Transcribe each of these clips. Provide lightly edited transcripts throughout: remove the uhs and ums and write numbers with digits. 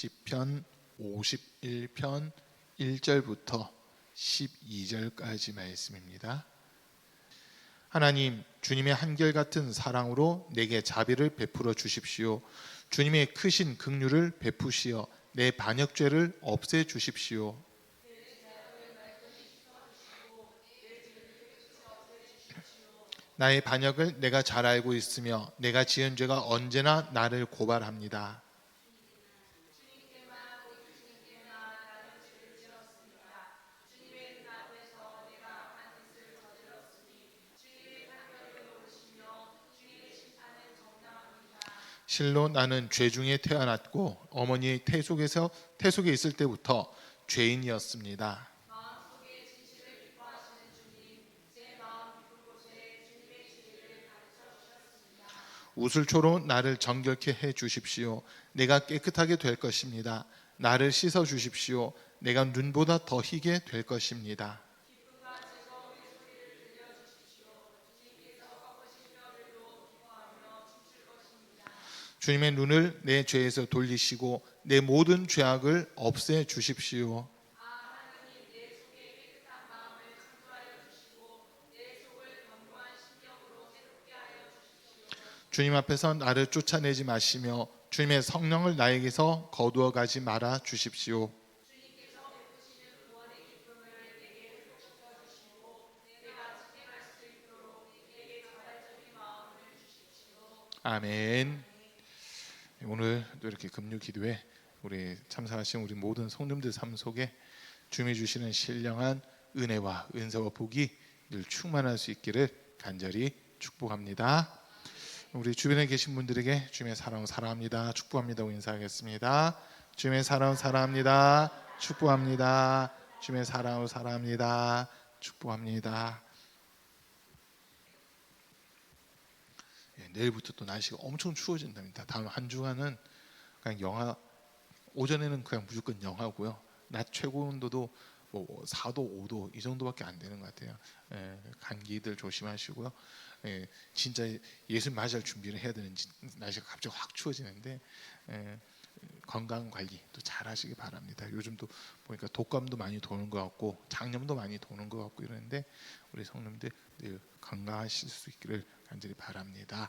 시편 51편 1절부터 12절까지 말씀입니다. 하나님, 주님의 한결같은 사랑으로 내게 자비를 베풀어 주십시오. 주님의 크신 긍휼을 베푸시어 내 반역죄를 없애 주십시오. 나의 반역을 내가 잘 알고 있으며 내가 지은 죄가 언제나 나를 고발합니다. 실로 나는 죄 중에 태어났고 어머니의 태속에 있을 때부터 죄인이었습니다. 우슬초로 나를 정결케 해 주십시오. 내가 깨끗하게 될 것입니다. 나를 씻어 주십시오. 내가 눈보다 더 희게 될 것입니다. 주님의 눈을 내 죄에서 돌리시고 내 모든 죄악을 없애 주십시오. 주님 앞에서 나를 쫓아내지 마시며 주님의 성령을 나에게서 거두어 가지 말아 주십시오. 아멘. 오늘도 이렇게 금요 기도에 우리 참석하신 우리 모든 성도님들 삶 속에 주님이 주시는 신령한 은혜와 은사와 복이 늘 충만할 수 있기를 간절히 축복합니다. 우리 주변에 계신 분들에게 주님의 사랑 사랑합니다, 축복합니다고 인사하겠습니다. 주님의 사랑 사랑합니다, 축복합니다. 주님의 사랑 사랑합니다, 축복합니다. 내일부터 또 날씨가 엄청 추워진답니다. 다음 한 주간은 그냥 영하, 오전에는 그냥 무조건 영하고요. 낮 최고 온도도 뭐 4도, 5도 이 정도밖에 안 되는 것 같아요. 감기들 조심하시고요. 진짜 예수 맞이할 준비를 해야 되는 날씨가 갑자기 확 추워지는데 건강 관리 또 잘 하시기 바랍니다. 요즘도 보니까 독감도 많이 도는 것 같고 장염도 많이 도는 것 같고 이러는데 우리 성도님들 늘 건강하실 수 있기를 간절히 바랍니다.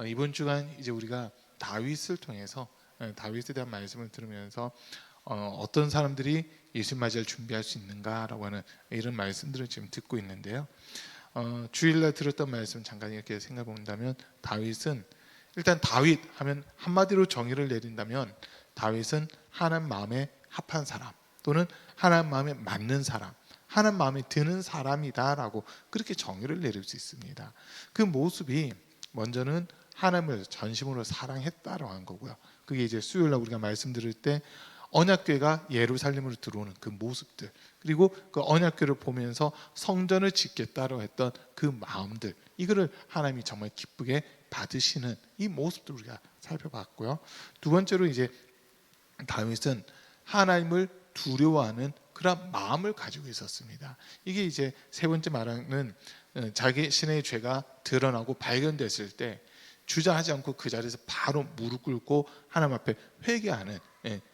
이번 주간 이제 우리가 다윗을 통해서 다윗에 대한 말씀을 들으면서 어떤 사람들이 예수 맞이할 준비할 수 있는가라고 하는 이런 말씀들을 지금 듣고 있는데요. 주일날 들었던 말씀 잠깐 이렇게 생각해 본다면 다윗은 일단 다윗 하면 한마디로 정의를 내린다면 다윗은 하나님 마음에 합한 사람 또는 하나님 마음에 맞는 사람, 하나님 마음에 드는 사람이다라고 그렇게 정의를 내릴 수 있습니다. 그 모습이 먼저는 하나님을 전심으로 사랑했다라고 하는 거고요. 그게 이제 수요일날 우리가 말씀드릴 때 언약궤가 예루살렘으로 들어오는 그 모습들, 그리고 그 언약궤를 보면서 성전을 짓겠다라고 했던 그 마음들, 이거를 하나님이 정말 기쁘게 받으시는 이 모습들 우리가 살펴봤고요. 두 번째로 이제 다윗은 하나님을 두려워하는 그런 마음을 가지고 있었습니다. 이게 이제 세 번째 말하는 자기 신의 죄가 드러나고 발견됐을 때 주저하지 않고 그 자리에서 바로 무릎 꿇고 하나님 앞에 회개하는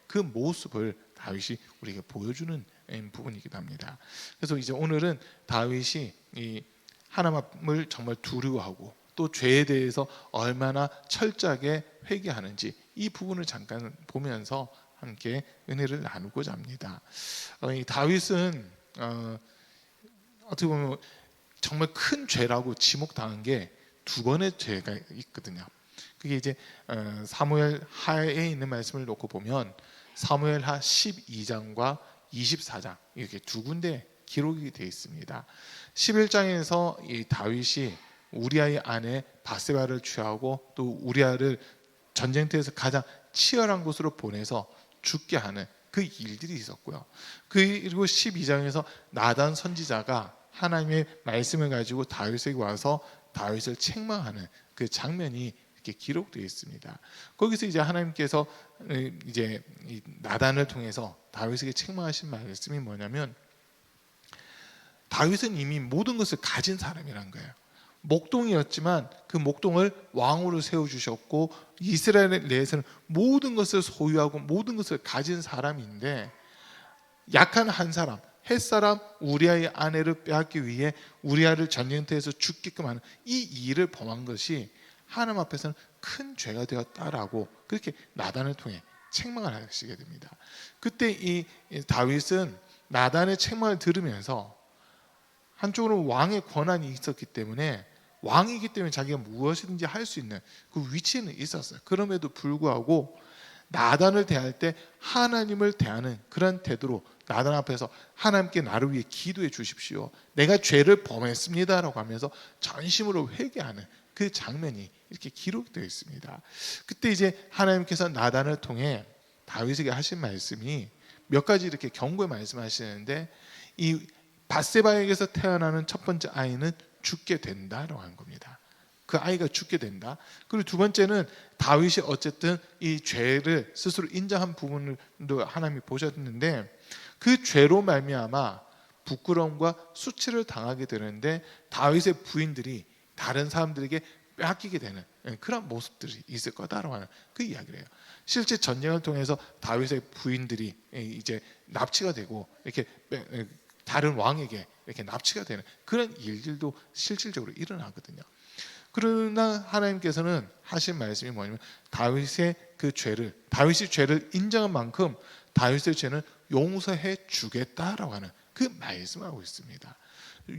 그 모습을 다윗이 우리에게 보여주는 부분이기도 합니다. 그래서 이제 오늘은 다윗이 이 하나님을 정말 두려워하고 또 죄에 대해서 얼마나 철저하게 회개하는지 이 부분을 잠깐 보면서 함께 은혜를 나누고자 합니다. 이 다윗은 어떻게 보면 정말 큰 죄라고 지목당한 게 두 번의 죄가 있거든요. 그게 이제 사무엘 하에 있는 말씀을 놓고 보면 사무엘 하 12장과 24장 이렇게 두 군데 기록이 되어 있습니다. 11장에서 이 다윗이 우리아의 아내 바세바를 취하고 또 우리아를 전쟁터에서 가장 치열한 곳으로 보내서 죽게 하는 그 일들이 있었고요. 그리고 12장에서 나단 선지자가 하나님의 말씀을 가지고 다윗에게 와서 다윗을 책망하는 그 장면이 이렇게 기록되어 있습니다. 거기서 이제 하나님께서 이제 나단을 통해서 다윗에게 책망하신 말씀이 뭐냐면 다윗은 이미 모든 것을 가진 사람이란 거예요. 목동이었지만 그 목동을 왕으로 세워주셨고 이스라엘 내에서는 모든 것을 소유하고 모든 것을 가진 사람인데 약한 한 사람, 햇사람 우리아의 아내를 빼앗기 위해 우리아를 전쟁터에서 죽게끔 하는 이 일을 범한 것이 하나님 앞에서는 큰 죄가 되었다라고 그렇게 나단을 통해 책망을 하시게 됩니다. 그때 이 다윗은 나단의 책망을 들으면서 한쪽으로 왕의 권한이 있었기 때문에 왕이기 때문에 자기가 무엇이든지 할 수 있는 그 위치는 있었어요. 그럼에도 불구하고 나단을 대할 때 하나님을 대하는 그런 태도로 나단 앞에서 하나님께 나를 위해 기도해 주십시오. 내가 죄를 범했습니다라고 하면서 전심으로 회개하는 그 장면이 이렇게 기록되어 있습니다. 그때 이제 하나님께서 나단을 통해 다윗에게 하신 말씀이 몇 가지 이렇게 경고의 말씀하시는데 이 밧세바에게서 태어나는 첫 번째 아이는 죽게 된다라고 하는 겁니다. 그 아이가 죽게 된다. 그리고 두 번째는 다윗이 어쨌든 이 죄를 스스로 인정한 부분도 하나님이 보셨는데 그 죄로 말미암아 부끄러움과 수치를 당하게 되는데 다윗의 부인들이 다른 사람들에게 빼앗기게 되는 그런 모습들이 있을 거다라고 하는 그 이야기를 해요. 실제 전쟁을 통해서 다윗의 부인들이 이제 납치가 되고 이렇게 다른 왕에게 이렇게 납치가 되는 그런 일들도 실질적으로 일어나거든요. 그러나 하나님께서는 하신 말씀이 뭐냐면 다윗이 죄를 인정한 만큼 다윗의 죄는 용서해 주겠다라고 하는 그 말씀하고 있습니다.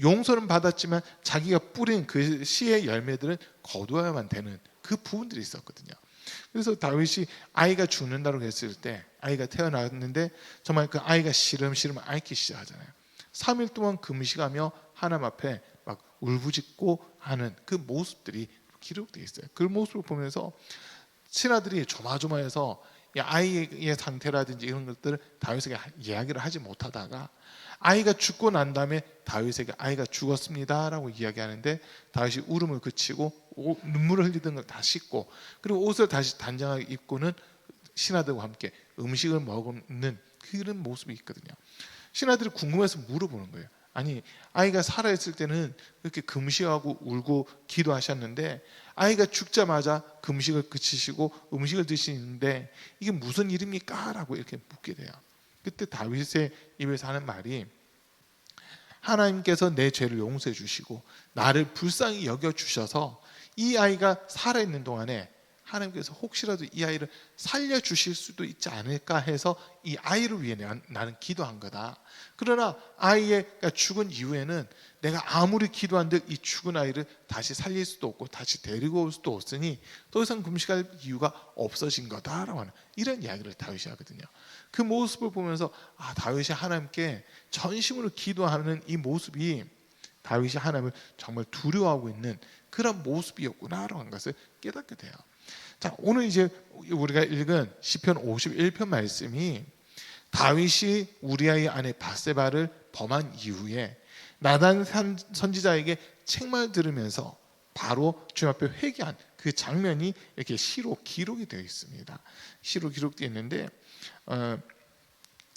용서는 받았지만 자기가 뿌린 그 씨의 열매들은 거두어야만 되는 그 부분들이 있었거든요. 그래서 다윗이 아이가 죽는다고 했을 때 아이가 태어났는데 정말 그 아이가 시름시름 앓기 시작하잖아요. 3일 동안 금식하며 하나님 앞에 막 울부짖고 하는 그 모습들이 기록되어 있어요. 그 모습을 보면서 신하들이 조마조마해서 아이의 상태라든지 이런 것들을 다윗에게 이야기를 하지 못하다가 아이가 죽고 난 다음에 다윗에게 아이가 죽었습니다라고 이야기하는데 다윗이 울음을 그치고 눈물을 흘리던 걸 다 씻고 그리고 옷을 다시 단장하게 입고는 신하들과 함께 음식을 먹는 그런 모습이 있거든요. 신하들이 궁금해서 물어보는 거예요. 아니 아이가 살아있을 때는 그렇게 금식하고 울고 기도하셨는데 아이가 죽자마자 금식을 그치시고 음식을 드시는데 이게 무슨 일입니까? 라고 이렇게 묻게 돼요. 그때 다윗의 입에서 하는 말이 하나님께서 내 죄를 용서해 주시고 나를 불쌍히 여겨주셔서 이 아이가 살아있는 동안에 하나님께서 혹시라도 이 아이를 살려주실 수도 있지 않을까 해서 이 아이를 위해 나는 기도한 거다. 그러나 아이가 죽은 이후에는 내가 아무리 기도한들 이 죽은 아이를 다시 살릴 수도 없고 다시 데리고 올 수도 없으니 더 이상 금식할 이유가 없어진 거다라고 하는 이런 이야기를 다윗이 하거든요. 그 모습을 보면서 다윗이 하나님께 전심으로 기도하는 이 모습이 다윗이 하나님을 정말 두려워하고 있는 그런 모습이었구나라고 하는 것을 깨닫게 돼요. 자, 오늘 이제 우리가 읽은 시편 51편 말씀이 다윗이 우리아의 아내 밧세바를 범한 이후에 나단 선지자에게 책망을 들으면서 바로 주님 앞에 회개한 그 장면이 이렇게 시로 기록이 되어 있습니다. 시로 기록되어 있는데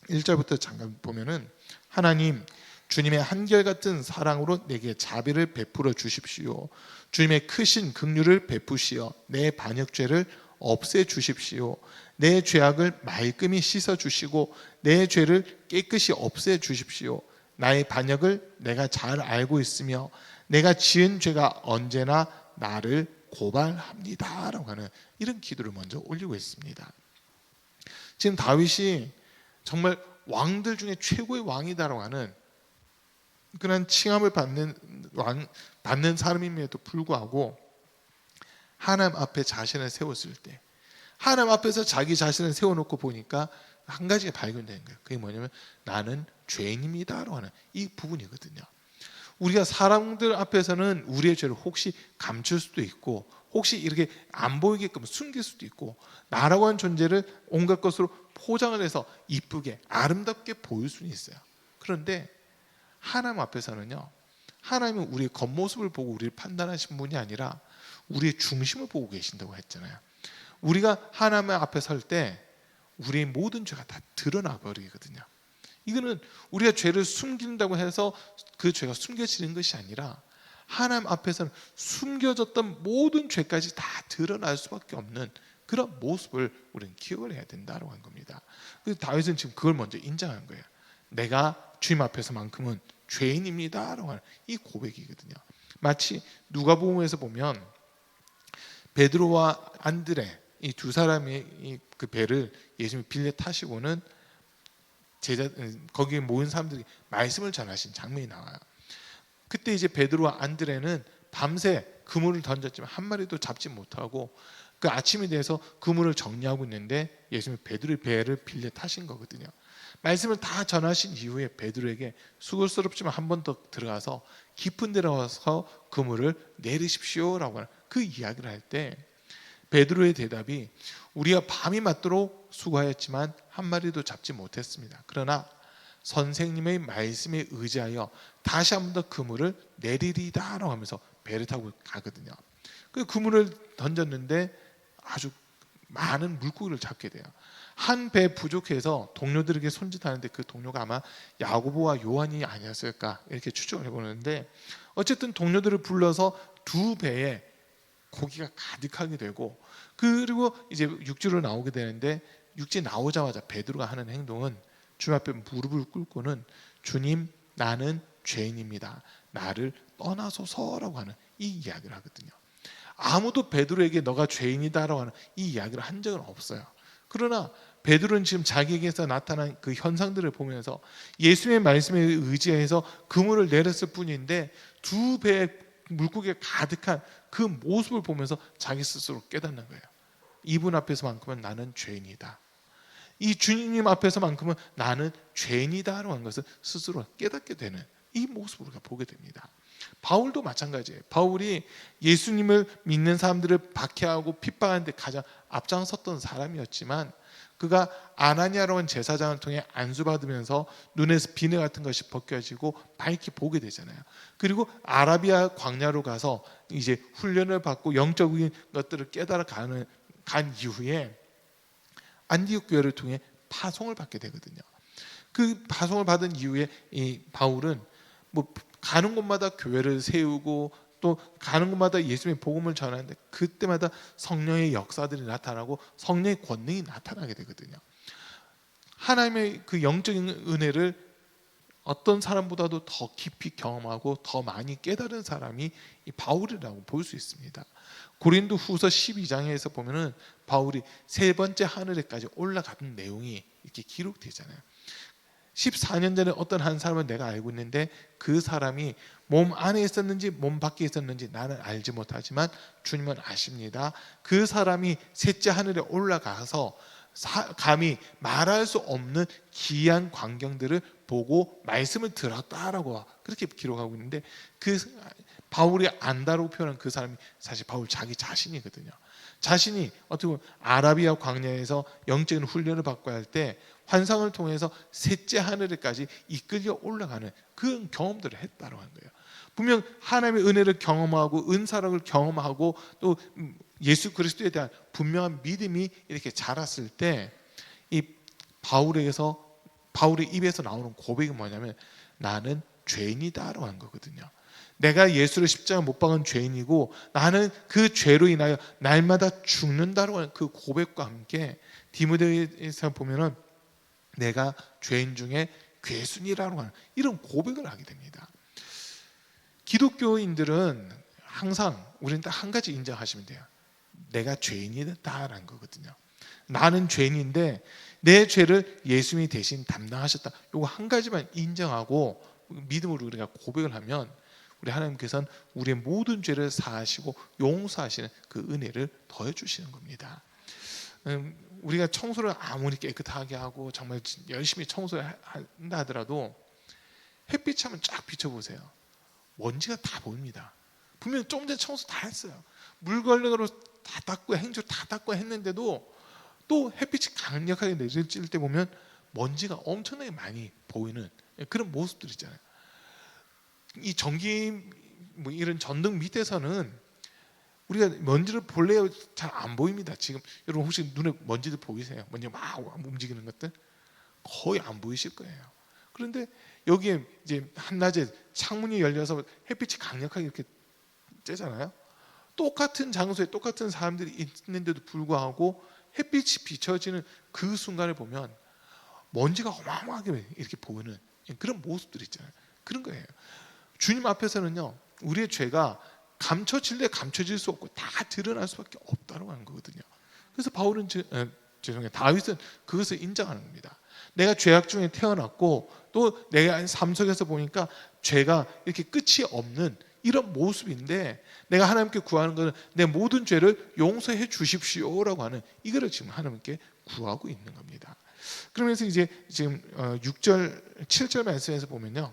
1절부터 잠깐 보면은 하나님 주님의 한결같은 사랑으로 내게 자비를 베풀어 주십시오. 주님의 크신 긍휼을 베푸시어 내 반역죄를 없애 주십시오. 내 죄악을 말끔히 씻어 주시고 내 죄를 깨끗이 없애 주십시오. 나의 반역을 내가 잘 알고 있으며 내가 지은 죄가 언제나 나를 고발합니다 라고 하는 이런 기도를 먼저 올리고 있습니다. 지금 다윗이 정말 왕들 중에 최고의 왕이다라고 하는 그런 칭함을 받는 사람임에도 불구하고 하나님 앞에 자신을 세웠을 때 하나님 앞에서 자기 자신을 세워놓고 보니까 한 가지가 발견되는 거예요. 그게 뭐냐면 나는 죄인입니다라고 하는 이 부분이거든요. 우리가 사람들 앞에서는 우리의 죄를 혹시 감출 수도 있고 혹시 이렇게 안 보이게끔 숨길 수도 있고 나라고 하는 존재를 온갖 것으로 포장을 해서 이쁘게 아름답게 보일 수는 있어요. 그런데 하나님 앞에서는요, 하나님은 우리의 겉모습을 보고 우리를 판단하신 분이 아니라 우리의 중심을 보고 계신다고 했잖아요. 우리가 하나님 앞에 설 때 우리의 모든 죄가 다 드러나 버리거든요. 이거는 우리가 죄를 숨긴다고 해서 그 죄가 숨겨지는 것이 아니라 하나님 앞에서는 숨겨졌던 모든 죄까지 다 드러날 수밖에 없는 그런 모습을 우리는 기억을 해야 된다고 한 겁니다. 그래서 다윗은 지금 그걸 먼저 인정한 거예요. 내가 주님 앞에서만큼은 죄인입니다라고 하는 이 고백이거든요. 마치 누가복음에서 보면 베드로와 안드레 이 두 사람이 그 배를 예수님이 빌려 타시고는 거기에 모인 사람들이 말씀을 전하신 장면이 나와요. 그때 이제 베드로와 안드레는 밤새 그물을 던졌지만 한 마리도 잡지 못하고 그 아침이 돼서 그물을 정리하고 있는데 예수님이 베드로의 배를 빌려 타신 거거든요. 말씀을 다 전하신 이후에 베드로에게 수고스럽지만 한 번 더 들어가서 깊은 데 들어가서 그물을 내리십시오라고 하는 그 이야기를 할 때 베드로의 대답이 우리가 밤이 맞도록 수고하였지만 한 마리도 잡지 못했습니다. 그러나 선생님의 말씀에 의지하여 다시 한 번 더 그물을 내리리다라고 하면서 배를 타고 가거든요. 그 그물을 던졌는데 아주 많은 물고기를 잡게 돼요. 한 배 부족해서 동료들에게 손짓하는데 그 동료가 아마 야고보와 요한이 아니었을까 이렇게 추정을 해보는데 어쨌든 동료들을 불러서 두 배에 고기가 가득하게 되고 그리고 이제 육지로 나오게 되는데 육지 나오자마자 베드로가 하는 행동은 주님 앞에 무릎을 꿇고는 주님 나는 죄인입니다. 나를 떠나소서라고 하는 이 이야기를 하거든요. 아무도 베드로에게 너가 죄인이다라고 하는 이 이야기를 한 적은 없어요. 그러나 베드로는 지금 자기에게서 나타난 그 현상들을 보면서 예수님의 말씀에 의지해서 그물을 내렸을 뿐인데 두 배의 물고기가 가득한 그 모습을 보면서 자기 스스로 깨닫는 거예요. 이분 앞에서만큼은 나는 죄인이다. 이 주님 앞에서만큼은 나는 죄인이다라고 하는 것을 스스로 깨닫게 되는 이 모습을 우리가 보게 됩니다. 바울도 마찬가지예요. 바울이 예수님을 믿는 사람들을 박해하고 핍박하는 데 가장 앞장섰던 사람이었지만 그가 아나니아라고 하는 제사장을 통해 안수받으면서 눈에서 비늘 같은 것이 벗겨지고 밝히 보게 되잖아요. 그리고 아라비아 광야로 가서 이제 훈련을 받고 영적인 것들을 깨달아 간 이후에 안디옥 교회를 통해 파송을 받게 되거든요. 그 파송을 받은 이후에 이 바울은 뭐 가는 곳마다 교회를 세우고 또 가는 곳마다 예수님의 복음을 전하는데 그때마다 성령의 역사들이 나타나고 성령의 권능이 나타나게 되거든요. 하나님의 그 영적인 은혜를 어떤 사람보다도 더 깊이 경험하고 더 많이 깨달은 사람이 이 바울이라고 볼 수 있습니다. 고린도 후서 12장에서 보면은 바울이 세 번째 하늘에까지 올라가는 내용이 이렇게 기록되잖아요. 14년 전에 어떤 한 사람은 내가 알고 있는데 그 사람이 몸 안에 있었는지 몸 밖에 있었는지 나는 알지 못하지만 주님은 아십니다. 그 사람이 셋째 하늘에 올라가서 감히 말할 수 없는 기이한 광경들을 보고 말씀을 들었다라고 그렇게 기록하고 있는데 그 바울이 안다라고 표현한 그 사람이 사실 바울 자기 자신이거든요. 자신이 어떻게 보면 아라비아 광야에서 영적인 훈련을 받고 할 때 환상을 통해서 셋째 하늘에까지 이끌려 올라가는 그런 경험들을 했다고 하는 거예요. 분명 하나님의 은혜를 경험하고 은사력을 경험하고 또 예수 그리스도에 대한 분명한 믿음이 이렇게 자랐을 때 이 바울의 입에서 나오는 고백이 뭐냐면 나는 죄인이다라고 하는 거거든요. 내가 예수를 십자가 못 박은 죄인이고 나는 그 죄로 인하여 날마다 죽는다라고 하는 그 고백과 함께 디모데에서 보면은 내가 죄인 중에 괴순이라고 하는 이런 고백을 하게 됩니다. 기독교인들은 항상 우리는 딱 한 가지 인정하시면 돼요. 내가 죄인이다라는 거거든요. 나는 죄인인데 내 죄를 예수님이 대신 담당하셨다. 이거 한 가지만 인정하고 믿음으로 우리가 고백을 하면 우리 하나님께서는 우리의 모든 죄를 사하시고 용서하시는 그 은혜를 더해 주시는 겁니다. 우리가 청소를 아무리 깨끗하게 하고 정말 열심히 청소를 한다 하더라도 햇빛 하면 쫙 비춰보세요. 먼지가 다 보입니다. 분명 좀 전에 청소 다 했어요. 물걸레로 다 닦고 행주 다 닦고 했는데도 또 햇빛이 강력하게 내리칠 때 보면 먼지가 엄청나게 많이 보이는 그런 모습들 있잖아요. 이 전기 뭐 이런 전등 밑에서는 우리가 먼지를 볼래야 잘 안 보입니다. 지금 여러분 혹시 눈에 먼지들 보이세요? 먼지 막 움직이는 것들 거의 안 보이실 거예요. 그런데 여기에 이제 한낮에 창문이 열려서 햇빛이 강력하게 이렇게 째잖아요. 똑같은 장소에 똑같은 사람들이 있는데도 불구하고 햇빛이 비춰지는 그 순간을 보면 먼지가 어마어마하게 이렇게 보이는 그런 모습들이 있잖아요. 그런 거예요. 주님 앞에서는요, 우리의 죄가 감춰질래 감춰질 수 없고 다 드러날 수밖에 없다고 하는 거거든요. 그래서 바울은 죄송해요. 다윗은 그것을 인정하는 겁니다. 내가 죄악 중에 태어났고 또 내가 삶 속에서 보니까 죄가 이렇게 끝이 없는 이런 모습인데 내가 하나님께 구하는 것은 내 모든 죄를 용서해 주십시오라고 하는 이거를 지금 하나님께 구하고 있는 겁니다. 그러면서 이제 지금 6절 7절 말씀에서 보면요,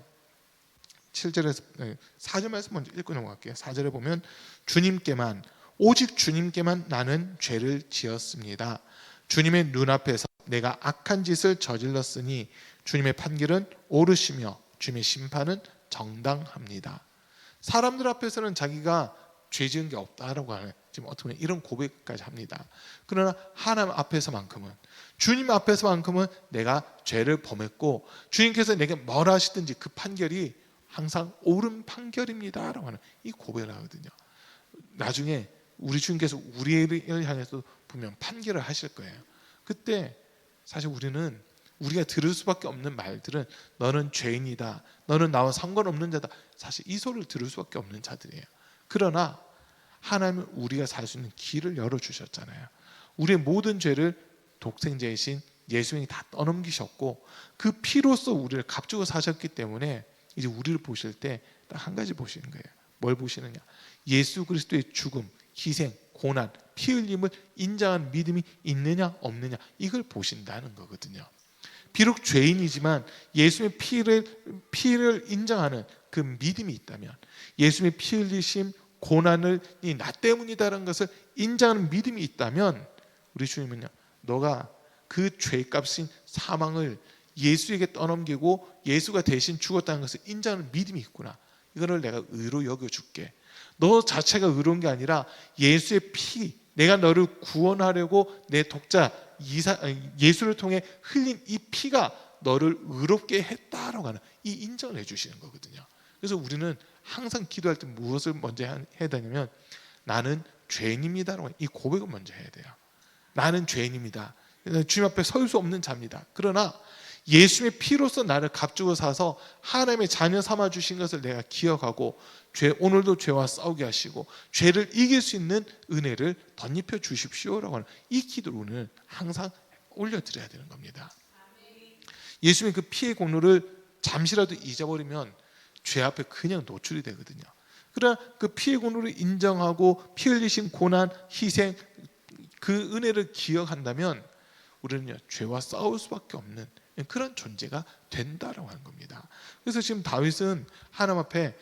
7절에서 4절 말씀 먼저 읽고 넘어갈게요. 4절에 보면 주님께만 오직 주님께만 나는 죄를 지었습니다. 주님의 눈앞에서 내가 악한 짓을 저질렀으니 주님의 판결은 옳으시며 주님의 심판은 정당합니다. 사람들 앞에서는 자기가 죄 지은 게 없다라고 하는 지금 어떻게 보면 이런 고백까지 합니다. 그러나 하나님 앞에서만큼은 주님 앞에서만큼은 내가 죄를 범했고 주님께서 내게 뭐라 하시든지 그 판결이 항상 옳은 판결입니다라고 하는 이 고백을 하거든요. 나중에 우리 주님께서 우리를 향해서 분명 판결을 하실 거예요. 그때 사실 우리가 들을 수밖에 없는 말들은 너는 죄인이다, 너는 나와 상관없는 자다, 사실 이 소리를 들을 수밖에 없는 자들이에요. 그러나 하나님은 우리가 살 수 있는 길을 열어주셨잖아요. 우리의 모든 죄를 독생자이신 예수님이 다 떠넘기셨고 그 피로써 우리를 값주고 사셨기 때문에 이제 우리를 보실 때 딱 한 가지 보시는 거예요. 뭘 보시느냐? 예수 그리스도의 죽음, 희생, 고난, 피 흘림을 인정하는 믿음이 있느냐 없느냐 이걸 보신다는 거거든요. 비록 죄인이지만 예수님의 피를 인정하는 그 믿음이 있다면, 예수님의 피 흘리심, 고난이 나 때문이다라는 것을 인정하는 믿음이 있다면 우리 주님은요, 너가 그 죄값인 사망을 예수에게 떠넘기고 예수가 대신 죽었다는 것을 인정하는 믿음이 있구나, 이거를 내가 의로 여겨줄게. 너 자체가 의로운 게 아니라 예수의 피, 내가 너를 구원하려고 내 독자 예수를 통해 흘린 이 피가 너를 의롭게 했다라고 하는 이 인정을 해주시는 거거든요. 그래서 우리는 항상 기도할 때 무엇을 먼저 해야 되냐면 나는 죄인입니다라고 하는 이 고백을 먼저 해야 돼요. 나는 죄인입니다. 주님 앞에 설 수 없는 자입니다. 그러나 예수님의 피로서 나를 값주고 사서 하나님의 자녀 삼아 주신 것을 내가 기억하고 오늘도 죄와 싸우게 하시고 죄를 이길 수 있는 은혜를 덧입혀 주십시오라고 하는 이 기도를 우리는 항상 올려드려야 되는 겁니다. 예수님의 그 피의 공로를 잠시라도 잊어버리면 죄 앞에 그냥 노출이 되거든요. 그러나 그 피의 공로를 인정하고 피 흘리신 고난, 희생, 그 은혜를 기억한다면 우리는요, 죄와 싸울 수밖에 없는 그런 존재가 된다라고 하는 겁니다. 그래서 지금 다윗은 하나님 앞에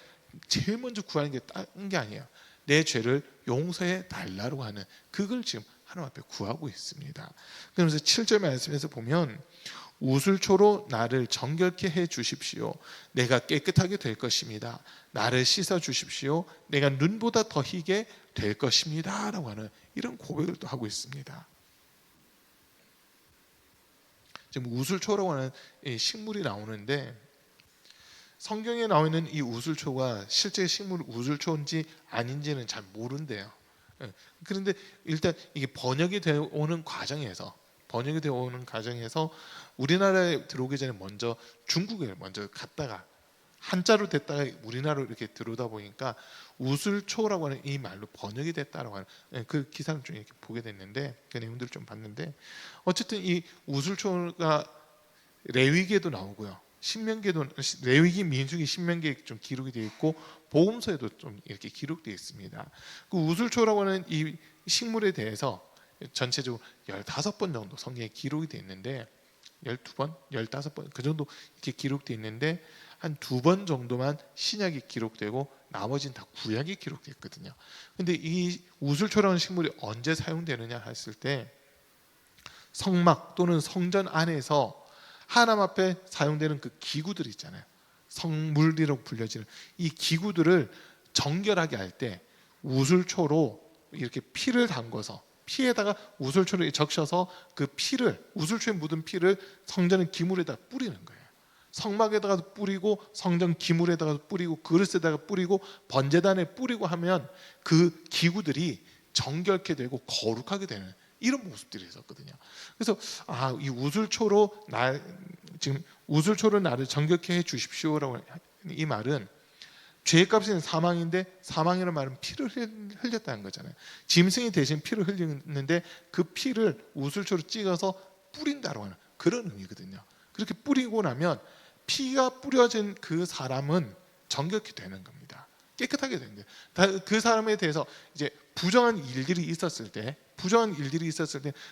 제일 먼저 구하는 게 딴 게 아니에요. 내 죄를 용서해 달라고 하는 그걸 지금 하나님 앞에 구하고 있습니다. 그러면서 7절 말씀에서 보면 우슬초로 나를 정결케 해 주십시오. 내가 깨끗하게 될 것입니다. 나를 씻어 주십시오. 내가 눈보다 더 희게 될 것입니다 라고 하는 이런 고백을 또 하고 있습니다. 지금 우슬초라고 하는 식물이 나오는데 성경에 나와 있는 이 우슬초가 실제 식물 우슬초인지 아닌지는 잘 모른대요. 그런데 일단 이게 번역이 되어 오는 과정에서 우리나라에 들어오기 전에 먼저 중국에 먼저 갔다가 한자로 됐다가 우리나라로 이렇게 들어오다 보니까 우슬초라고 하는 이 말로 번역이 됐다라고 하는 그 기사를 좀 이렇게 보게 됐는데 그 내용들을 좀 봤는데 어쨌든 이 우슬초가 레위기에도 나오고요. 신명기에도 레위기, 민수기, 신명기에 좀 기록이 되어 있고 복음서에도 좀 이렇게 기록되어 있습니다. 그 우슬초라고 하는 이 식물에 대해서 전체적으로 15번 정도 성경에 기록이 되어 있는데 12번, 15번 그 정도 이렇게 기록되어 있는데 한 2번 정도만 신약이 기록되고 나머지는 다 구약이 기록됐거든요. 근데 이 우슬초라는 식물이 언제 사용되느냐 했을 때 성막 또는 성전 안에서 하나님 앞에 사용되는 그 기구들 있잖아요. 성물이라고 불려지는 이 기구들을 정결하게 할 때 우슬초로 이렇게 피를 담궈서 피에다가 우슬초를 적셔서 그 피를 우슬초에 묻은 피를 성전의 기물에다 뿌리는 거예요. 성막에다가도 뿌리고 성전 기물에다가도 뿌리고 그릇에다가 뿌리고 번제단에 뿌리고 하면 그 기구들이 정결케 되고 거룩하게 되는 이런 모습들이 있었거든요. 그래서 이 우슬초로 지금 우슬초로 나를 정결케 해 주십시오라고 이 말은 죄값은 사망인데 사망이라는 말은 피를 흘렸다는 거잖아요. 짐승이 대신 피를 흘리는데 그 피를 우슬초로 찍어서 뿌린다고 하는 그런 의미거든요. 그렇게 뿌리고 나면 피가 뿌려진 그 사람은 정결케 되는 겁니다. 깨끗하게 되는 거예요. 그 사람에 대해서 이제 부정한 일들이 있었을 때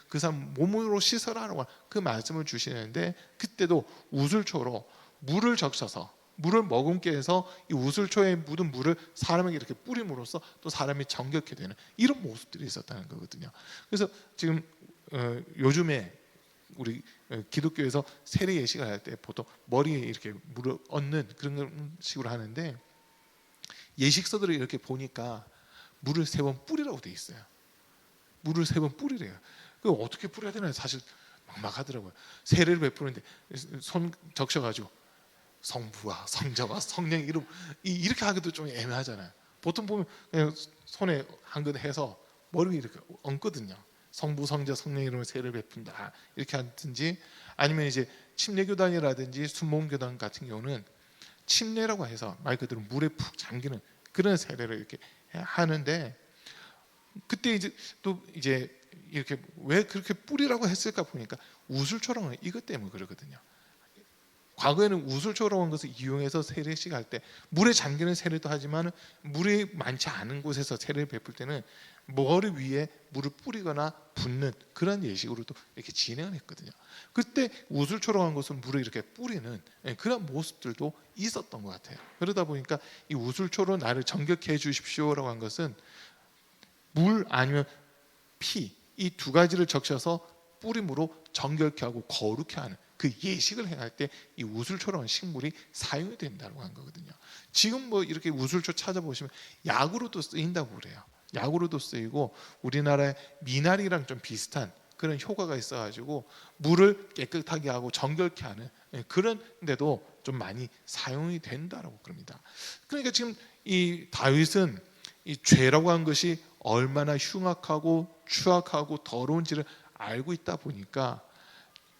그 사람 몸으로 씻어라라고 그 말씀을 주시는데, 그때도 우슬초로 물을 적셔서 물을 머금게 해서 이 우슬초에 묻은 물을 사람에게 이렇게 뿌림으로써 또 사람이 정결케 되는 이런 모습들이 있었다는 거거든요. 그래서 지금 요즘에 우리 기독교에서 세례 예식을 할 때 보통 머리에 이렇게 물을 얹는 그런 식으로 하는데, 예식서들을 이렇게 보니까 물을 3번 뿌리라고 돼 있어요. 물을 3번 뿌리래요. 그 어떻게 뿌려야 되나 사실 막막하더라고요. 세례를 베푸는데 손 적셔가지고 성부와 성자와 성령 이름 이렇게 하기도 좀 애매하잖아요. 보통 보면 그냥 손에 한근 해서 머리 위에 이렇게 얹거든요. 성부 성자 성령 이름으로 세례를 베푼다 이렇게 하든지, 아니면 이제 침례교단이라든지 순복음교단 같은 경우는 침례라고 해서 말 그대로 물에 푹 잠기는 그런 세례를 이렇게 하는데, 그때 이제 또 이제 이렇게 왜 그렇게 뿌리라고 했을까 보니까 우슬초라는 이것 때문에 그러거든요. 과거에는 우슬초라는 것을 이용해서 세례식 할 때 물에 잠기는 세례도 하지만 물이 많지 않은 곳에서 세례를 베풀 때는 머리 위에 물을 뿌리거나 붓는 그런 예식으로도 이렇게 진행을 했거든요. 그때 우슬초라는 것은 물을 이렇게 뿌리는 그런 모습들도 있었던 것 같아요. 그러다 보니까 이 우슬초로 나를 정결케 해 주십시오라고 한 것은 물 아니면 피 이 2가지를 적셔서 뿌림으로 정결케 하고 거룩케 하는 그 예식을 행할 때 이 우슬초라는 식물이 사용이 된다고 한 거거든요. 지금 뭐 이렇게 우슬초 찾아보시면 약으로도 쓰인다고 그래요. 약으로도 쓰이고 우리나라의 미나리랑 좀 비슷한 그런 효과가 있어가지고 물을 깨끗하게 하고 정결케 하는 그런 데도 좀 많이 사용이 된다라고 그럽니다. 그러니까 지금 이 다윗은 이 죄라고 한 것이 얼마나 흉악하고 추악하고 더러운지를 알고 있다 보니까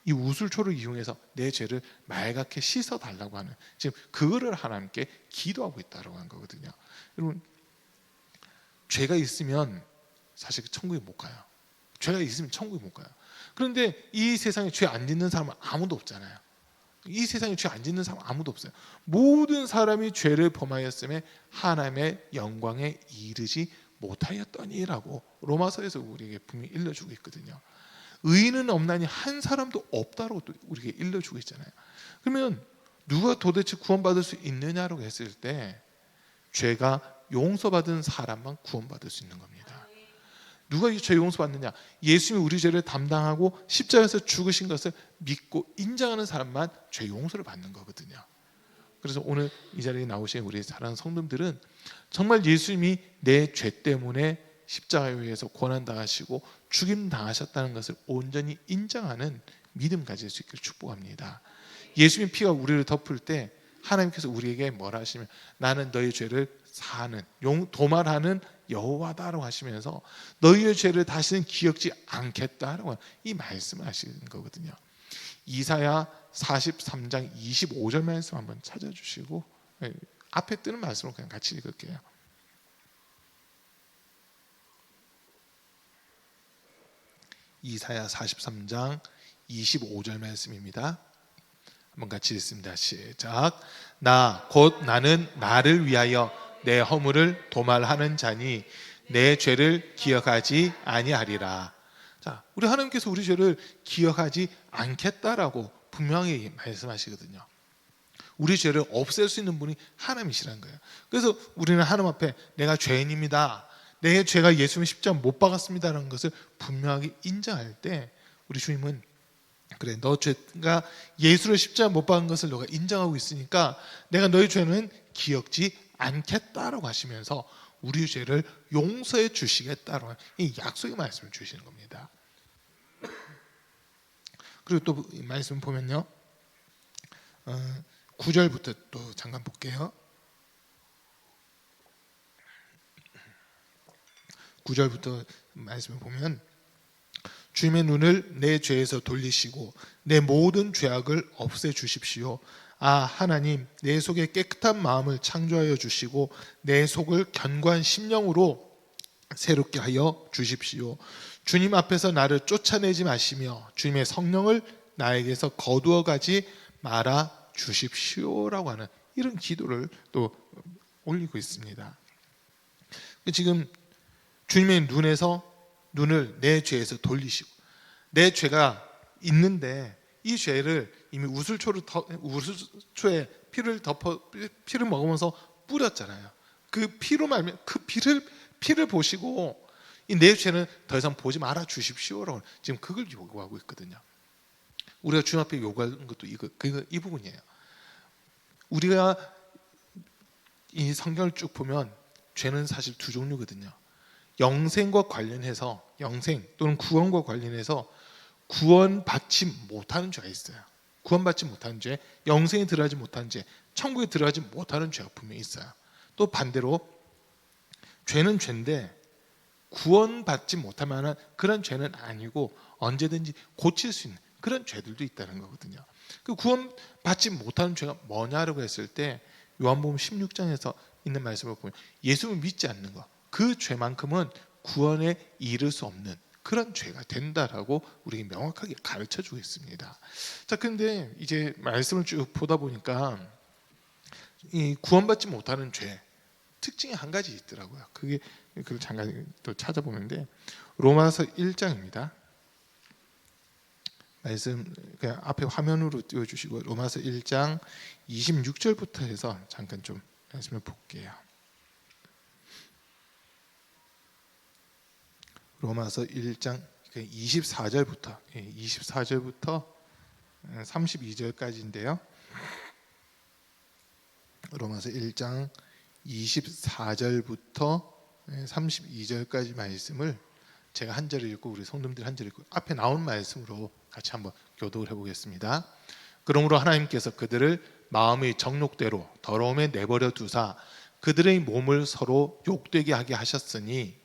이 우슬초를 이용해서 내 죄를 맑게 씻어 달라고 하는, 지금 그거를 하나님께 기도하고 있다라고 한 거거든요. 여러분, 죄가 있으면 사실 천국에 못 가요. 죄가 있으면 천국에 못 가요. 그런데 이 세상에 죄 안 짓는 사람은 아무도 없잖아요. 이 세상에 죄 안 짓는 사람 아무도 없어요. 모든 사람이 죄를 범하였음에 하나님의 영광에 이르지 못하였더니라고 로마서에서 우리에게 분명히 일러주고 있거든요. 의인은 없나니 한 사람도 없다라고 또 우리에게 일러주고 있잖아요. 그러면 누가 도대체 구원받을 수 있느냐라고 했을 때 죄가 용서받은 사람만 구원받을 수 있는 겁니다. 누가 이 죄 용서받느냐? 예수님이 우리 죄를 담당하고 십자가에서 죽으신 것을 믿고 인정하는 사람만 죄 용서를 받는 거거든요. 그래서 오늘 이 자리에 나오신 우리 사랑하는 성도들은 정말 예수님이 내 죄 때문에 십자가에 의해서 고난당하시고 죽임당하셨다는 것을 온전히 인정하는 믿음 가질 수 있기를 축복합니다. 예수님 피가 우리를 덮을 때 하나님께서 우리에게 뭐라 하시면 나는 너희 죄를 사하는 도말하는 여호와다라고 하시면서 너희의 죄를 다시는 기억지 않겠다라고 이 말씀을 하시는 거거든요. 이사야 43장 25절 말씀 한번 찾아주시고 앞에 뜨는 말씀으로 그냥 같이 읽을게요. 이사야 43장 25절 말씀입니다. 한번 같이 읽습니다. 시작. 곧 나는 나를 위하여 내 허물을 도말하는 자니 내 죄를 기억하지 아니하리라. 자, 우리 하나님께서 우리 죄를 기억하지 않겠다라고 분명히 말씀하시거든요. 우리 죄를 없앨 수 있는 분이 하나님이시라는 거예요. 그래서 우리는 하나님 앞에 내가 죄인입니다, 내 죄가 예수님 십자가 못 박았습니다라는 것을 분명하게 인정할 때 우리 주님은 그래, 너 죄가 예수를 십자가 못 박은 것을 너가 인정하고 있으니까 내가 너의 죄는 기억지 않겠다라고 하시면서 우리 죄를 용서해 주시겠다라고 이 약속의 말씀을 주시는 겁니다. 그리고 또 이 말씀 보면요, 9절부터 또 잠깐 볼게요. 9절부터 말씀을 보면 주님의 눈을 내 죄에서 돌리시고 내 모든 죄악을 없애 주십시오. 아 하나님, 내 속에 깨끗한 마음을 창조하여 주시고 내 속을 견고한 심령으로 새롭게 하여 주십시오. 주님 앞에서 나를 쫓아내지 마시며 주님의 성령을 나에게서 거두어 가지 말아 주십시오라고 하는 이런 기도를 또 올리고 있습니다. 지금 주님의 눈을 내 죄에서 돌리시고, 내 죄가 있는데 이 죄를 이미 우슬초에 피를 먹으면서 뿌렸잖아요. 그 피로 말면 그 피를 보시고 이 내 죄는 더 이상 보지 말아 주십시오라고 지금 그걸 요구하고 있거든요. 우리가 주님 앞에 요구하는 것도 이 부분이에요. 우리가 이 성경을 쭉 보면 죄는 사실 두 종류거든요. 영생과 관련해서, 영생 또는 구원과 관련해서 구원받지 못하는 죄가 있어요. 구원받지 못하는 죄, 영생에 들어가지 못하는 죄, 천국에 들어가지 못하는 죄가 분명히 있어요. 또 반대로 죄는 죄인데 구원받지 못할 만한 그런 죄는 아니고 언제든지 고칠 수 있는 그런 죄들도 있다는 거거든요. 그 구원받지 못하는 죄가 뭐냐라고 했을 때 요한복음 16장에서 있는 말씀을 보면 예수를 믿지 않는 것, 그 죄만큼은 구원에 이를 수 없는 그런 죄가 된다라고 우리에게 명확하게 가르쳐주고 있습니다. 자, 근데 이제 말씀을 쭉 보다 보니까 이 구원받지 못하는 죄 특징이 한 가지 있더라고요. 그걸 잠깐 또 찾아보는데 로마서 1장입니다. 말씀 그냥 앞에 화면으로 띄워주시고 로마서 1장 26절부터 해서 잠깐 좀 말씀을 볼게요. 로마서 1장 24절부터 32절까지인데요. 로마서 1장 24절부터 32절까지 말씀을 제가 한 절 읽고 우리 성도님들 한 절 읽고 앞에 나온 말씀으로 같이 한번 교독을 해보겠습니다. 그러므로 하나님께서 그들을 마음의 정욕대로 더러움에 내버려 두사 그들의 몸을 서로 욕되게 하게 하셨으니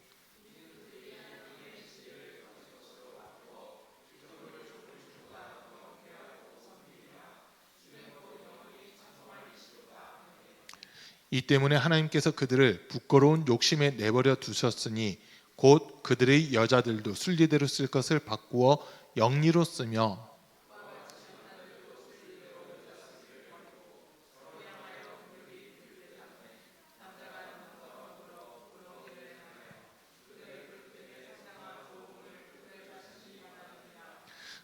이 때문에 하나님께서 그들을 부끄러운 욕심에 내버려 두셨으니 곧 그들의 여자들도 순리대로 쓸 것을 바꾸어 영리로 쓰며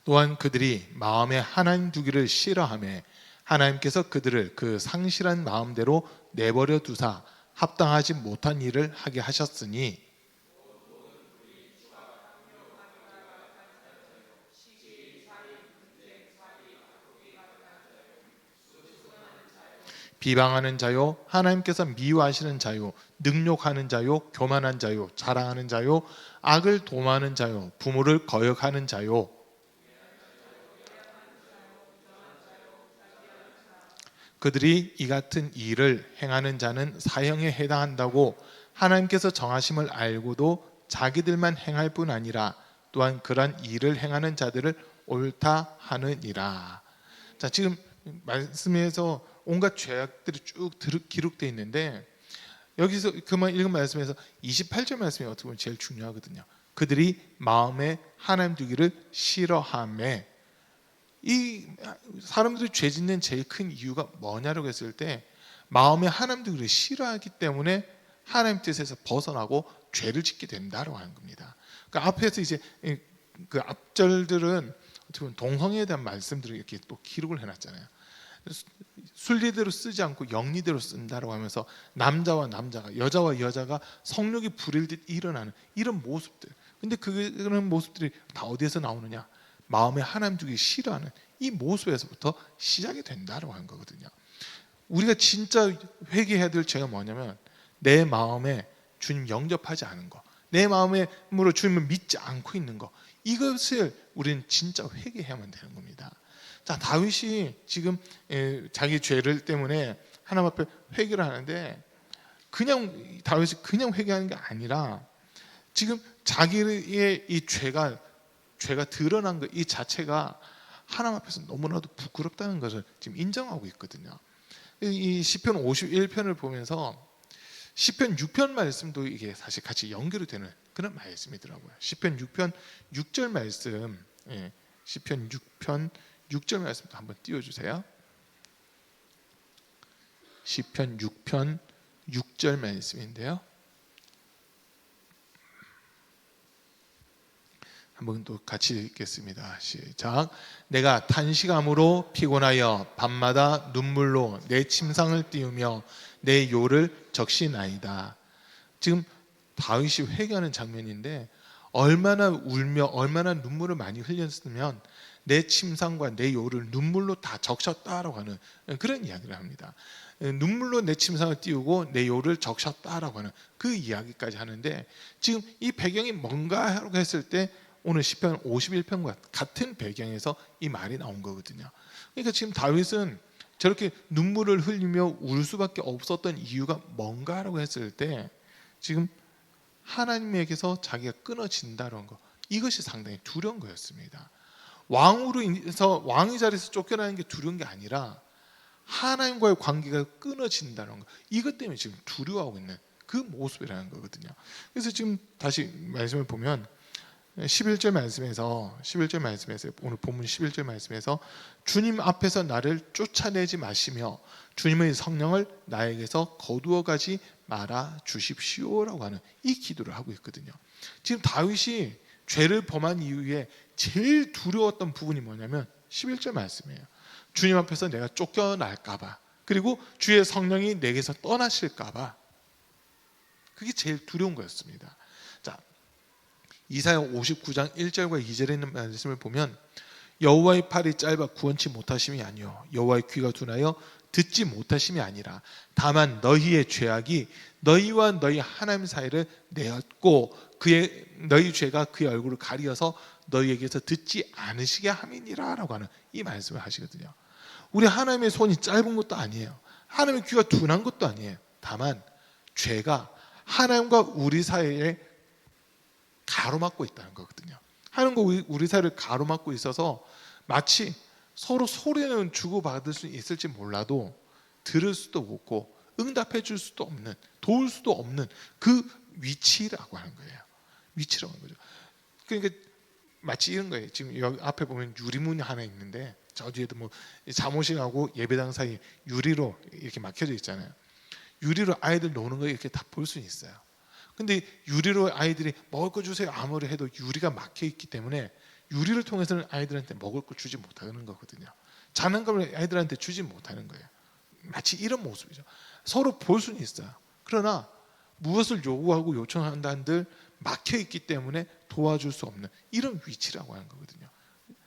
또한 그들이 마음에 하나님 두기를 싫어하며 하나님께서 그들을 그 상실한 마음대로 내버려 두사 합당하지 못한 일을 하게 하셨으니 비방하는 자요 하나님께서 미워하시는 자요 능욕하는 자요 교만한 자요 자랑하는 자요 악을 도모하는 자요 부모를 거역하는 자요 그들이 이 같은 일을 행하는 자는 사형에 해당한다고 하나님께서 정하심을 알고도 자기들만 행할 뿐 아니라 또한 그러한 일을 행하는 자들을 옳다 하느니라. 자, 지금 말씀에서 온갖 죄악들이 쭉 기록되어 있는데 여기서 그만 읽은 말씀에서 28절 말씀이 어떻게 보면 제일 중요하거든요. 그들이 마음에 하나님 두기를 싫어하며 이 사람들이 죄 짓는 제일 큰 이유가 뭐냐라고 했을 때 마음에 하나님 두기를 싫어하기 때문에 하나님 뜻에서 벗어나고 죄를 짓게 된다라고 하는 겁니다. 그러니까 앞에서 이제 그 앞절들은 어떻게 보면 동성애에 대한 말씀들을 이렇게 또 기록을 해놨잖아요. 순리대로 쓰지 않고 영리대로 쓴다라고 하면서 남자와 남자가 여자와 여자가 성욕이 부릴 듯 일어나는 이런 모습들. 근데 그런 모습들이 다 어디에서 나오느냐? 마음에 하나님 두기 싫어하는 이 모습에서부터 시작이 된다라고 하는 거거든요. 우리가 진짜 회개해야 될 죄가 뭐냐면 내 마음에 주님 영접하지 않은 거, 내 마음으로 주님을 믿지 않고 있는 거, 이것을 우리는 진짜 회개해야만 되는 겁니다. 자, 다윗이 지금 자기 죄를 때문에 하나님 앞에 회개를 하는데 그냥 다윗이 그냥 회개하는 게 아니라 지금 자기의 이 죄가 드러난 것 이 자체가 하나님 앞에서 너무나도 부끄럽다는 것을 지금 인정하고 있거든요. 이 시편 51편을 보면서 시편 6편 말씀도 이게 사실 같이 연결이 되는 그런 말씀이더라고요. 시편 6편 6절 말씀, 시편 6편 6절 말씀도 한번 띄워주세요. 시편 6편 6절 말씀인데요. 한번 또 같이 읽겠습니다. 시작. 내가 탄식함으로 피곤하여 밤마다 눈물로 내 침상을 띄우며 내 요를 적시나이다. 지금 다윗이 회개하는 장면인데 얼마나 울며 얼마나 눈물을 많이 흘렸으면 내 침상과 내 요를 눈물로 다 적셨다라고 하는 그런 이야기를 합니다. 눈물로 내 침상을 띄우고 내 요를 적셨다라고 하는 그 이야기까지 하는데 지금 이 배경이 뭔가 하고 했을 때 오늘 시편 51편과 같은 배경에서 이 말이 나온 거거든요. 그러니까 지금 다윗은 저렇게 눈물을 흘리며 울 수밖에 없었던 이유가 뭔가라고 했을 때 지금 하나님에게서 자기가 끊어진다는 거, 이것이 상당히 두려운 거였습니다. 왕으로 인해서 왕의 자리에서 쫓겨나는 게 두려운 게 아니라 하나님과의 관계가 끊어진다는 거, 이것 때문에 지금 두려워하고 있는 그 모습이라는 거거든요. 그래서 지금 다시 말씀을 보면 11절 말씀에서 오늘 본문 11절 말씀에서 주님 앞에서 나를 쫓아내지 마시며 주님의 성령을 나에게서 거두어 가지 말아 주십시오라고 하는 이 기도를 하고 있거든요. 지금 다윗이 죄를 범한 이후에 제일 두려웠던 부분이 뭐냐면 11절 말씀이에요. 주님 앞에서 내가 쫓겨날까 봐, 그리고 주의 성령이 내게서 떠나실까 봐, 그게 제일 두려운 거였습니다. 자, 이사야 59장 1절과 2절에 있는 말씀을 보면 여호와의 팔이 짧아 구원치 못하심이 아니요 여호와의 귀가 둔하여 듣지 못하심이 아니라 다만 너희의 죄악이 너희와 너희 하나님 사이를 내었고 너희 죄가 그의 얼굴을 가리어서 너희에게서 듣지 않으시게 함이니라 라고 하는 이 말씀을 하시거든요. 우리 하나님의 손이 짧은 것도 아니에요. 하나님의 귀가 둔한 것도 아니에요. 다만 죄가 하나님과 우리 사이에 가로막고 있다는 거거든요. 하나님과 우리 사이를 가로막고 있어서 마치 서로 소리는 주고받을 수 있을지 몰라도 들을 수도 없고 응답해 줄 수도 없는, 도울 수도 없는 그 위치라고 하는 거예요. 위치라고 하는 거죠. 그러니까 마치 이런 거예요. 지금 여기 앞에 보면 유리문이 하나 있는데 저 뒤에도 뭐 잠옷이하고 예배당 사이 유리로 이렇게 막혀져 있잖아요. 유리로 아이들 노는 거 이렇게 다 볼 수 있어요. 근데 유리로 아이들이 먹을 거 주세요 아무리 해도 유리가 막혀 있기 때문에 유리를 통해서는 아이들한테 먹을 거 주지 못하는 거거든요. 장난감을 아이들한테 주지 못하는 거예요. 마치 이런 모습이죠. 서로 볼 수는 있어요. 그러나 무엇을 요구하고 요청한다 한들 막혀 있기 때문에 도와줄 수 없는 이런 위치라고 하는 거거든요.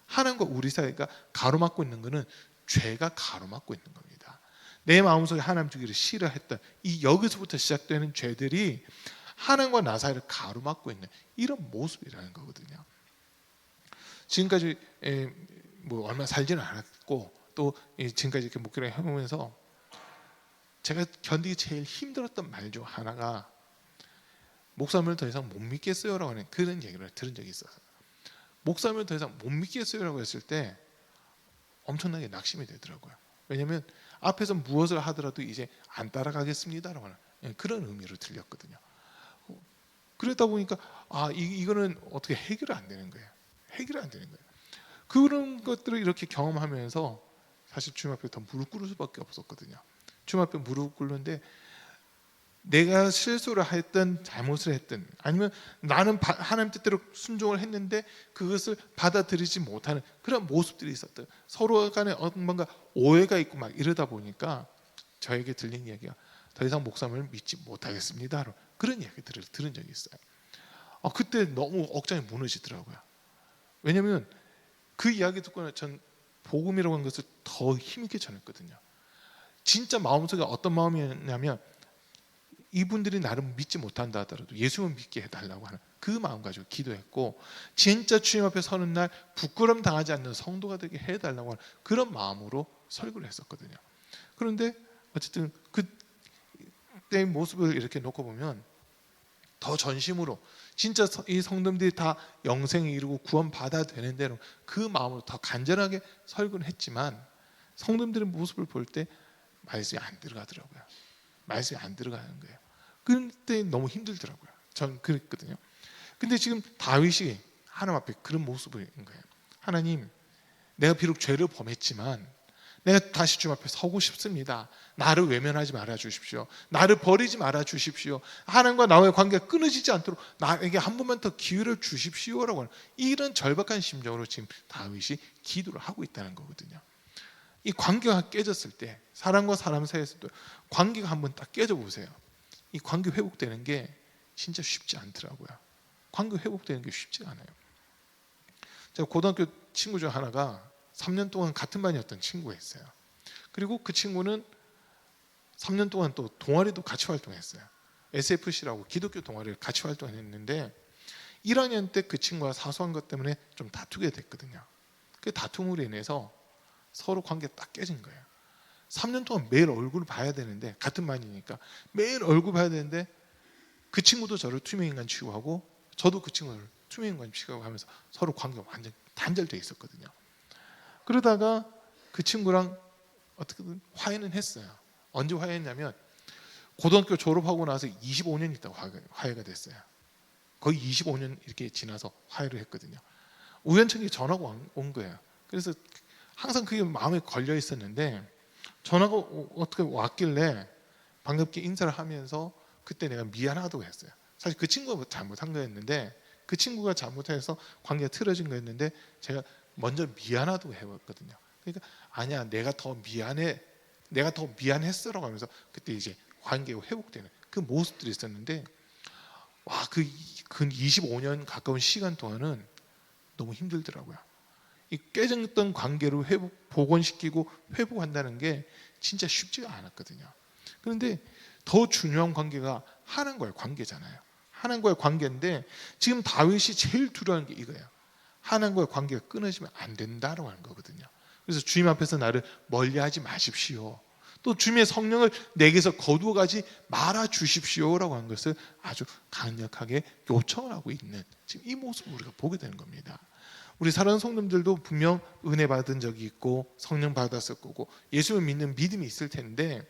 하나님과 우리 사이가 가로막고 있는 것은 죄가 가로막고 있는 겁니다. 내 마음속에 하나님 주기를 싫어했던 이 여기서부터 시작되는 죄들이 하나님과 나 사이를 가로막고 있는 이런 모습이라는 거거든요. 지금까지 뭐 얼마 살지는 않았고 또 지금까지 이렇게 목회를 해보면서 제가 견디기 제일 힘들었던 말 중 하나가 목사님을 더 이상 못 믿겠어요라고 하는 그런 얘기를 들은 적이 있어요. 목사님을 더 이상 못 믿겠어요라고 했을 때 엄청나게 낙심이 되더라고요. 왜냐하면 앞에서 무엇을 하더라도 이제 안 따라가겠습니다라고 하는 그런 의미로 들렸거든요. 그러다 보니까 이거는 어떻게 해결이 안 되는 거예요. 해결이 안 되는 거예요. 그런 것들을 이렇게 경험하면서 사실 주님 앞에 더 무릎 꿇을 수밖에 없었거든요. 주님 앞에 무릎 꿇는데 내가 실수를 했든 잘못을 했든 아니면 나는 하나님 뜻대로 순종을 했는데 그것을 받아들이지 못하는 그런 모습들이 있었던, 서로 간에 뭔가 오해가 있고 막 이러다 보니까 저에게 들린 이야기가 더 이상 목사님을 믿지 못하겠습니다. 그런 이야기들을 들은 적이 있어요. 그때 너무 억장이 무너지더라고요. 왜냐하면 그 이야기 듣고는 전 복음이라고 하는 것을 더 힘있게 전했거든요. 진짜 마음속에 어떤 마음이었냐면 이분들이 나를 믿지 못한다 하더라도 예수님을 믿게 해달라고 하는 그 마음 가지고 기도했고, 진짜 주님 앞에 서는 날 부끄럼 당하지 않는 성도가 되게 해달라고 하는 그런 마음으로 설교를 했었거든요. 그런데 어쨌든 그때의 모습을 이렇게 놓고 보면 더 전심으로 진짜 이 성도들이 다 영생에 이르고 구원 받아야 되는 대로 그 마음으로 더 간절하게 설교를 했지만, 성도들의 모습을 볼 때 말씀이 안 들어가더라고요. 말씀이 안 들어가는 거예요. 그때 너무 힘들더라고요. 전 그랬거든요. 근데 지금 다윗이 하나님 앞에 그런 모습인 거예요. 하나님, 내가 비록 죄를 범했지만 내가 다시 주님 앞에 서고 싶습니다. 나를 외면하지 말아 주십시오. 나를 버리지 말아 주십시오. 하나님과 나와의 관계가 끊어지지 않도록 나에게 한 번만 더 기회를 주십시오라고 하는 이런 절박한 심정으로 지금 다윗이 기도를 하고 있다는 거거든요. 이 관계가 깨졌을 때, 사람과 사람 사이에서도 관계가 한번 딱 깨져 보세요. 이 관계 회복되는 게 진짜 쉽지 않더라고요. 관계 회복되는 게 쉽지 않아요. 제가 고등학교 친구 중 하나가 3년 동안 같은 반이었던 친구가 있어요. 그리고 그 친구는 3년 동안 또 동아리도 같이 활동했어요. SFC라고 기독교 동아리를 같이 활동했는데 1학년 때 그 친구가 사소한 것 때문에 좀 다투게 됐거든요. 그 다툼으로 인해서 서로 관계가 딱 깨진 거예요. 3년 동안 매일 얼굴을 봐야 되는데, 같은 반이니까 매일 얼굴 봐야 되는데, 그 친구도 저를 투명인간 취급하고 저도 그 친구를 투명인간 취급하면서 서로 관계가 완전 단절되어 있었거든요. 그러다가 그 친구랑 어떻게든 화해는 했어요. 언제 화해했냐면 고등학교 졸업하고 나서 25년 있다가 화해가 됐어요. 거의 25년 이렇게 지나서 화해를 했거든요. 우연찮게 전화가 온 거예요. 그래서 항상 그게 마음에 걸려 있었는데 전화가 어떻게 왔길래 반갑게 인사를 하면서 그때 내가 미안하다고 했어요. 사실 그 친구가 잘못한 거였는데, 그 친구가 잘못해서 관계가 틀어진 거였는데 제가 먼저 미안하다고 해왔거든요. 그러니까 아니야, 내가 더 미안했어라고 하면서 그때 이제 관계가 회복되는 그 모습들이 있었는데, 와, 그 25년 가까운 시간 동안은 너무 힘들더라고요. 이 깨졌던 관계를 복원시키고 회복한다는 게 진짜 쉽지가 않았거든요. 그런데 더 중요한 관계가 하나님과의 관계잖아요. 하나님과의 관계인데 지금 다윗이 제일 두려워하는 게 이거예요. 하나님과의 관계가 끊어지면 안 된다라고 하는 거거든요. 그래서 주님 앞에서 나를 멀리하지 마십시오. 또 주님의 성령을 내게서 거두어가지 말아 주십시오라고 하는 것을 아주 강력하게 요청을 하고 있는 지금 이 모습을 우리가 보게 되는 겁니다. 우리 사랑하는 성도님들도 분명 은혜 받은 적이 있고 성령 받았을 거고 예수를 믿는 믿음이 있을 텐데,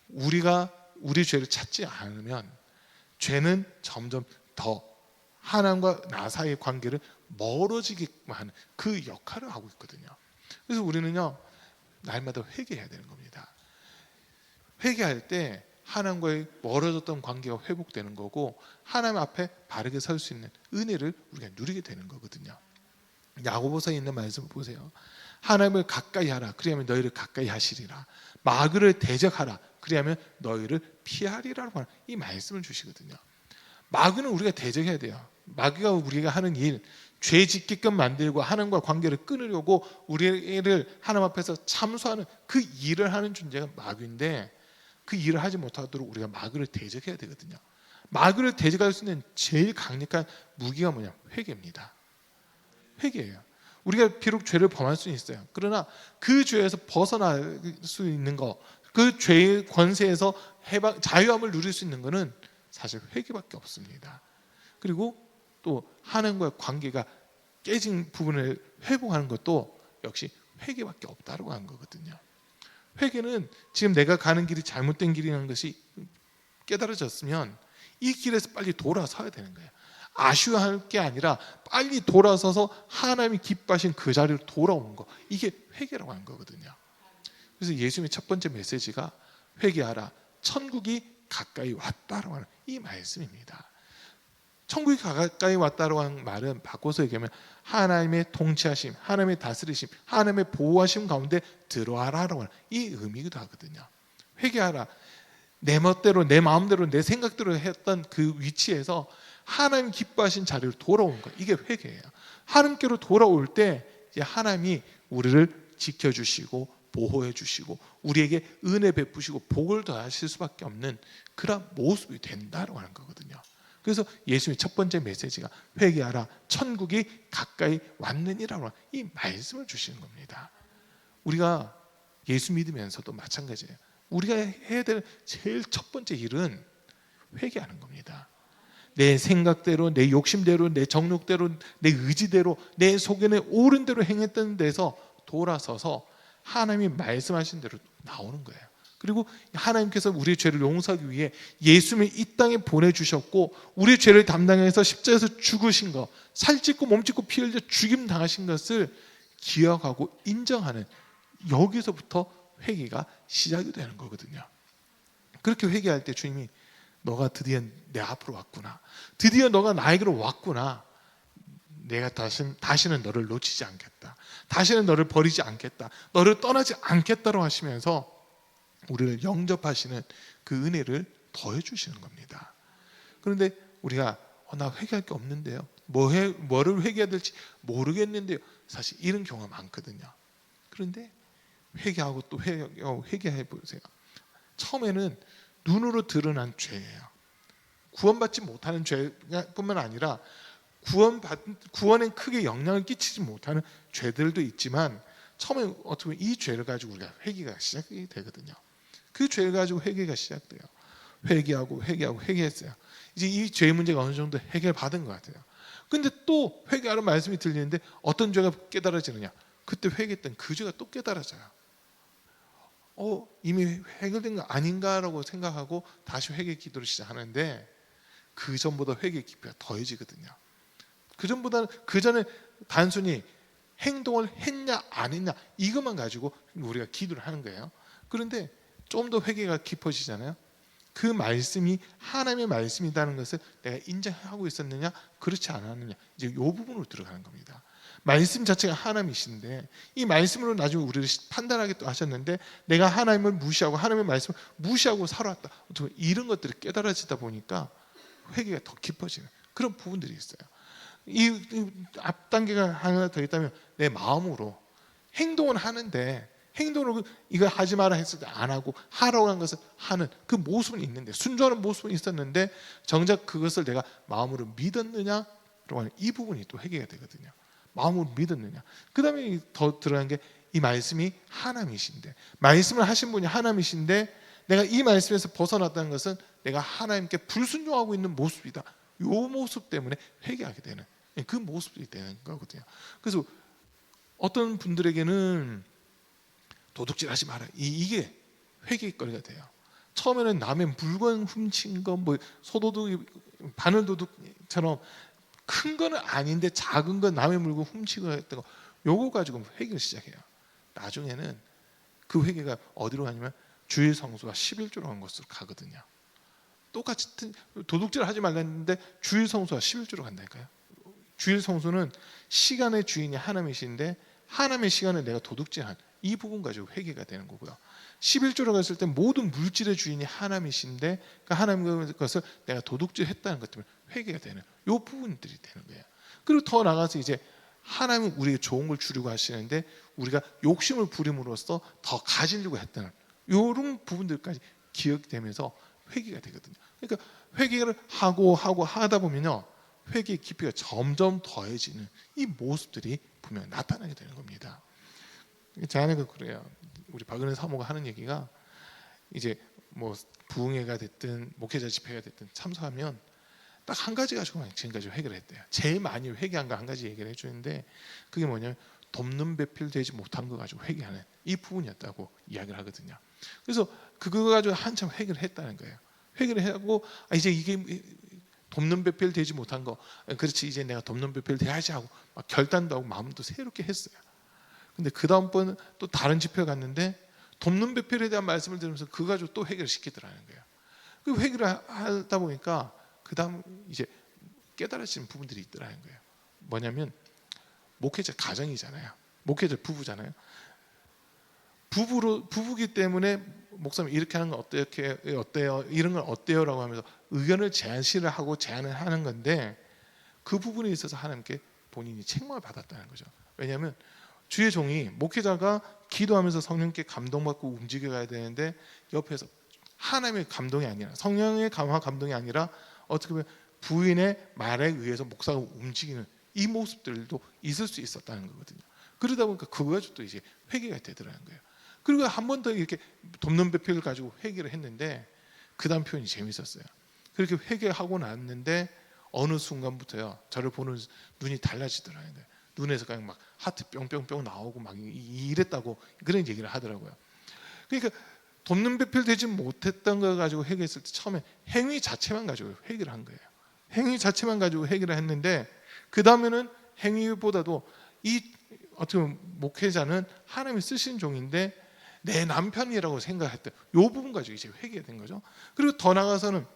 우리가 우리 죄를 찾지 않으면 죄는 점점 더 하나님과 나 사이의 관계를 멀어지게만 하는 그 역할을 하고 있거든요. 그래서 우리는요, 날마다 회개해야 되는 겁니다. 회개할 때 하나님과의 멀어졌던 관계가 회복되는 거고, 하나님 앞에 바르게 설 수 있는 은혜를 우리가 누리게 되는 거거든요. 야고보서에 있는 말씀을 보세요. 하나님을 가까이 하라, 그리하면 너희를 가까이 하시리라. 마귀를 대적하라, 그리하면 너희를 피하리라고 하는 이 말씀을 주시거든요. 마귀는 우리가 대적해야 돼요. 마귀가 우리가 하는 일, 죄 짓게끔 만들고 하나님과 관계를 끊으려고 우리를 하나님 앞에서 참소하는 그 일을 하는 존재가 마귀인데, 그 일을 하지 못하도록 우리가 마귀를 대적해야 되거든요. 마귀를 대적할 수 있는 제일 강력한 무기가 뭐냐? 회개입니다. 회개예요. 우리가 비록 죄를 범할 수는 있어요. 그러나 그 죄에서 벗어날 수 있는 거, 그 죄의 권세에서 자유함을 누릴 수 있는 것은 사실 회개밖에 없습니다. 그리고 또 하나님과의 관계가 깨진 부분을 회복하는 것도 역시 회개밖에 없다고 하는 거거든요. 회개는 지금 내가 가는 길이 잘못된 길이라는 것이 깨달아졌으면 이 길에서 빨리 돌아서야 되는 거예요. 아쉬워할 게 아니라 빨리 돌아서서 하나님이 기뻐하신 그 자리로 돌아오는 거, 이게 회개라고 하는 거거든요. 그래서 예수님의 첫 번째 메시지가 회개하라, 천국이 가까이 왔다라고 하는 이 말씀입니다. 천국이 가까이 왔다라고 하는 말은 바꿔서 얘기하면 하나님의 통치하심, 하나님의 다스리심, 하나님의 보호하심 가운데 들어와라라고 하는 이 의미기도 하거든요. 회개하라, 내 멋대로 내 마음대로 내 생각대로 했던 그 위치에서 하나님 기뻐하신 자리로 돌아오는 거예요. 이게 회개예요. 하나님께로 돌아올 때 이제 하나님이 우리를 지켜주시고 보호해 주시고 우리에게 은혜 베푸시고 복을 더하실 수밖에 없는 그런 모습이 된다라고 하는 거거든요. 그래서 예수님의 첫 번째 메시지가 회개하라 천국이 가까이 왔느니라고 이 말씀을 주시는 겁니다. 우리가 예수 믿으면서도 마찬가지예요. 우리가 해야 될 제일 첫 번째 일은 회개하는 겁니다. 내 생각대로, 내 욕심대로, 내 정욕대로, 내 의지대로, 내 속에는 옳은 대로 행했던 데서 돌아서서 하나님이 말씀하신 대로 나오는 거예요. 그리고 하나님께서 우리의 죄를 용서하기 위해 예수님을 이 땅에 보내주셨고 우리의 죄를 담당해서 십자가에서 죽으신 것, 살찢고 몸찢고 피 흘려 죽임 당하신 것을 기억하고 인정하는 여기서부터 회개가 시작이 되는 거거든요. 그렇게 회개할 때 주님이 너가 드디어 내 앞으로 왔구나. 드디어 너가 나에게로 왔구나. 내가 다시는 너를 놓치지 않겠다. 다시는 너를 버리지 않겠다. 너를 떠나지 않겠다고 하시면서 우리를 영접하시는 그 은혜를 더해 주시는 겁니다. 그런데 우리가 나 회개할 게 없는데요. 뭐를 회개해야 될지 모르겠는데요. 사실 이런 경우가 많거든요. 그런데 회개하고 또 회개해 보세요. 처음에는 눈으로 드러난 죄예요. 구원받지 못하는 죄뿐만 아니라 구원에 크게 영향을 끼치지 못하는 죄들도 있지만 처음에 어떻게 보면 이 죄를 가지고 우리가 회개가 시작이 되거든요. 그 죄를 가지고 회개가 시작돼요. 회개하고 회개했어요. 이제 이 죄의 문제가 어느 정도 해결받은 것 같아요. 근데 또 회개하는 말씀이 들리는데 어떤 죄가 깨달아지느냐? 그때 회개했던 그 죄가 또 깨달아져요. 이미 해결된 거 아닌가라고 생각하고 다시 회개 기도를 시작하는데 그 전보다 회개 깊이가 더해지거든요. 그 전에 단순히 행동을 했냐 안 했냐 이것만 가지고 우리가 기도를 하는 거예요. 그런데 좀 더 회개가 깊어지잖아요. 그 말씀이 하나님의 말씀이라는 것을 내가 인정하고 있었느냐 그렇지 않았느냐 이제 이 부분으로 들어가는 겁니다. 말씀 자체가 하나님이신데 이 말씀으로 나중에 우리를 판단하게 또 하셨는데 내가 하나님을 무시하고 하나님의 말씀을 무시하고 살아왔다. 이런 것들이 깨달아지다 보니까 회개가 더 깊어지는 그런 부분들이 있어요. 이 앞 단계가 하나 더 있다면 내 마음으로 행동은 하는데 행동으로 이거 하지 마라 했을 때 안 하고 하라고 한 것을 하는 그 모습은 있는데 순종하는 모습은 있었는데 정작 그것을 내가 마음으로 믿었느냐라고 하는 이 부분이 또 회개가 되거든요. 마음으로 믿었느냐. 그 다음에 더 들어간 게 이 말씀이 하나님이신데 말씀을 하신 분이 하나님이신데 내가 이 말씀에서 벗어났다는 것은 내가 하나님께 불순종하고 있는 모습이다. 이 모습 때문에 회개하게 되는 그 모습이 되는 거거든요. 그래서 어떤 분들에게는 도둑질하지 마라. 이게 회개거리가 돼요. 처음에는 남의 물건 훔친 거, 소도둑, 바늘도둑처럼 큰 거는 아닌데 작은 건 남의 물건 훔치고 했던 거, 요거 가지고 회개를 시작해요. 나중에는 그 회개가 어디로 가냐면 주일 성수가 11조로 간 것으로 가거든요. 똑같이 도둑질 하지 말랬는데 주일 성수가 11조로 간다니까요. 주일 성수는 시간의 주인이 하나님이신데 하나님의 시간을 내가 도둑질한 이 부분 가지고 회개가 되는 거고요. 11조로 갔을 때 모든 물질의 주인이 하나님이신데 그 하나님의 것을 내가 도둑질했다는 것 때문에 회개가 되는 이 부분들이 되는 거예요. 그리고 더 나가서 이제 하나님은 우리에게 좋은 걸 주려고 하시는데 우리가 욕심을 부림으로써 더 가지려고 했다는 이런 부분들까지 기억되면서 회개가 되거든요. 그러니까 회개를 하고 하다 보면요, 회개의 깊이가 점점 더해지는 이 모습들이 분명 나타나게 되는 겁니다. 제 아내가 그래요. 우리 박은혜 사모가 하는 얘기가 이제 뭐 부흥회가 됐든 목회자 집회가 됐든 참석하면 딱 한 가지 가지고만 지금까지 회개를 했대요. 제일 많이 회개한 거 한 가지 얘기를 해주는데 그게 뭐냐면 돕는 배필되지 못한 거 가지고 회개하는 이 부분이었다고 이야기를 하거든요. 그래서 그거 가지고 한참 회개를 했다는 거예요. 회개를 하고 이제 이게 돕는 배필 되지 못한 거, 그렇지 이제 내가 돕는 배필 돼야지 하고 막 결단도 하고 마음도 새롭게 했어요. 근데 그 다음번 또 다른 집회 갔는데 돕는 배필에 대한 말씀을 들으면서 그거 가지고 또 회개를 시키더라는 거예요. 그 회개를 하다 보니까 그 다음 이제 깨달아지는 부분들이 있더라는 거예요. 뭐냐면 목회자 가정이잖아요. 목회자 부부잖아요. 부부기 때문에 목사님 이렇게 하는 건 어때요? 이런 건 어때요?라고 하면서 의견을 제안을 하는 건데 그 부분에 있어서 하나님께 본인이 책망을 받았다는 거죠. 왜냐하면 주의 종이 목회자가 기도하면서 성령께 감동받고 움직여가야 되는데 옆에서 하나님의 감동이 아니라 성령의 감화 감동이 아니라 어떻게 보면 부인의 말에 의해서 목사가 움직이는 이 모습들도 있을 수 있었다는 거거든요. 그러다 보니까 그거 가지고 또 이제 회개가 되더라는 거예요. 그리고 한 번 더 이렇게 돕는 배필을 가지고 회개를 했는데 그 다음 표현이 재밌었어요. 그렇게 회개하고 났는데 어느 순간부터요 저를 보는 눈이 달라지더라고요. 눈에서 그냥 막 하트 뿅뿅뿅 나오고 막 이랬다고 그런 얘기를 하더라고요. 그러니까 돕는 배필 되지 못했던 거 가지고 회개했을 때 처음에 행위 자체만 가지고 회개를 한 거예요. 행위 자체만 가지고 회개를 했는데 그 다음에는 행위보다도 이 어떻게 보면 목회자는 하나님이 쓰신 종인데 내 남편이라고 생각했던 이 부분 가지고 이제 회개가 된 거죠. 그리고 더 나아가서는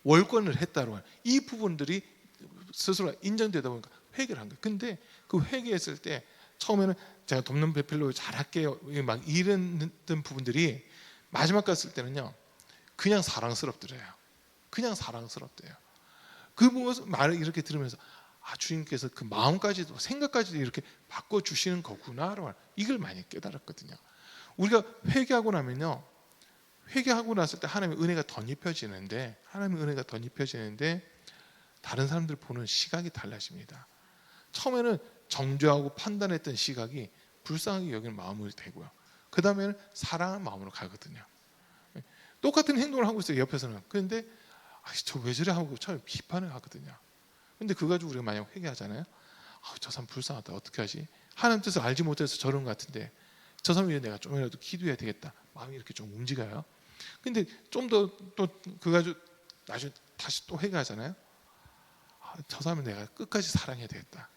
월권을 했다고 해요. 이 부분들이 스스로 인정되다 보니까 회개를 한 거예요. 근데 그 회개했을 때 처음에는 제가 돕는 배필로 잘할게요 막 이랬던 부분들이 마지막 갔을 때는요 그냥 사랑스럽더래요. 그냥 사랑스럽대요. 그 말을 이렇게 들으면서 주님께서 그 마음까지도 생각까지도 이렇게 바꿔주시는 거구나 이걸 많이 깨달았거든요. 우리가 회개하고 나면요 회개하고 났을 때 하나님의 은혜가 덧입혀지는데 다른 사람들 보는 시각이 달라집니다. 처음에는 정죄하고 판단했던 시각이 불쌍하게 여기는 마음으로 되고요. 그 다음에는 사랑하는 마음으로 가거든요. 똑같은 행동을 하고 있어요 옆에서는. 그런데 저 왜 저래 하고 처음에 비판을 하거든요. 근데 그거 가지고 우리가 만약 회개하잖아요. 저 사람 불쌍하다 어떻게 하지? 하나님 뜻을 알지 못해서 저런 것 같은데 저 사람 위해 내가 좀이라도 기도해야 되겠다. 마음이 이렇게 좀 움직여요. 근데 좀 더 또 그거 가지고 나중에 다시 또 회개하잖아요. 저 사람을 내가 끝까지 사랑해야 되겠다.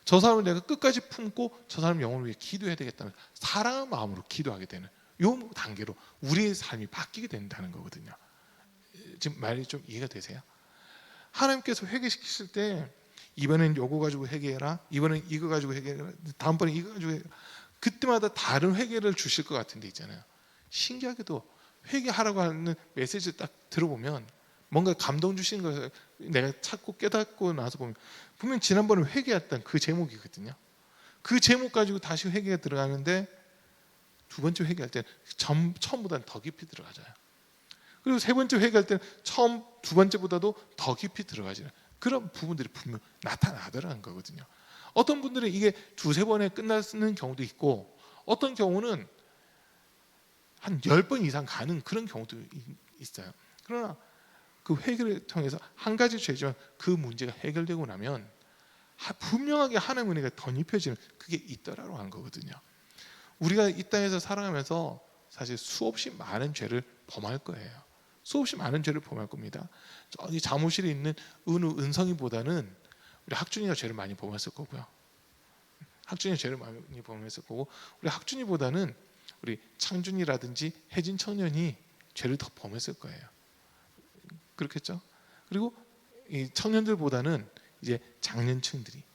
저 사람을 내가 끝까지 품고 저 사람 영혼을 위해 기도해야 되겠다는 사랑의 마음으로 기도하게 되는 이 단계로 우리의 삶이 바뀌게 된다는 거거든요. 지금 말이 좀 이해가 되세요? 하나님께서 회개시키실 때 이번엔 요거 가지고 회개해라, 이번엔 이거 가지고 회개해라, 다음번엔 이거 가지고 회개해라. 그때마다 다른 회개를 주실 것 같은데 있잖아요. 신기하게도 회개하라고 하는 메시지를 딱 들어보면 뭔가 감동 주시는 것을 내가 찾고 깨닫고 나서 보면 분명 지난번에 회개했던 그 제목이거든요. 그 제목 가지고 다시 회개가 들어가는데 두 번째 회개할 때는 처음보다는 더 깊이 들어가져요. 그리고 세 번째 회개할 때는 처음 두 번째보다도 더 깊이 들어가지는 그런 부분들이 분명 나타나더라는 거거든요. 어떤 분들은 이게 두세 번에 끝나는 경우도 있고 어떤 경우는 한 10번 이상 가는 그런 경우도 있어요. 그러나 그 회개를 통해서 한 가지 죄지만 그 문제가 해결되고 나면 분명하게 하나님의 은혜가 덧입혀지는 그게 있더라고 하는 거거든요. 우리가 이 땅에서 살아가면서 사실 수없이 많은 죄를 범할 거예요. 수없이 많은 죄를 범할 겁니다. 저기 사무실에 있는 은성이보다는 우리 학준이가 죄를 많이 범했을 거고요. 학준이가 죄를 많이 범했을 거고 우리 학준이보다는 우리 창준이라든지 혜진 청년이 죄를 더 범했을 거예요. 그렇겠죠? 그리고 이 청년들보다는 이제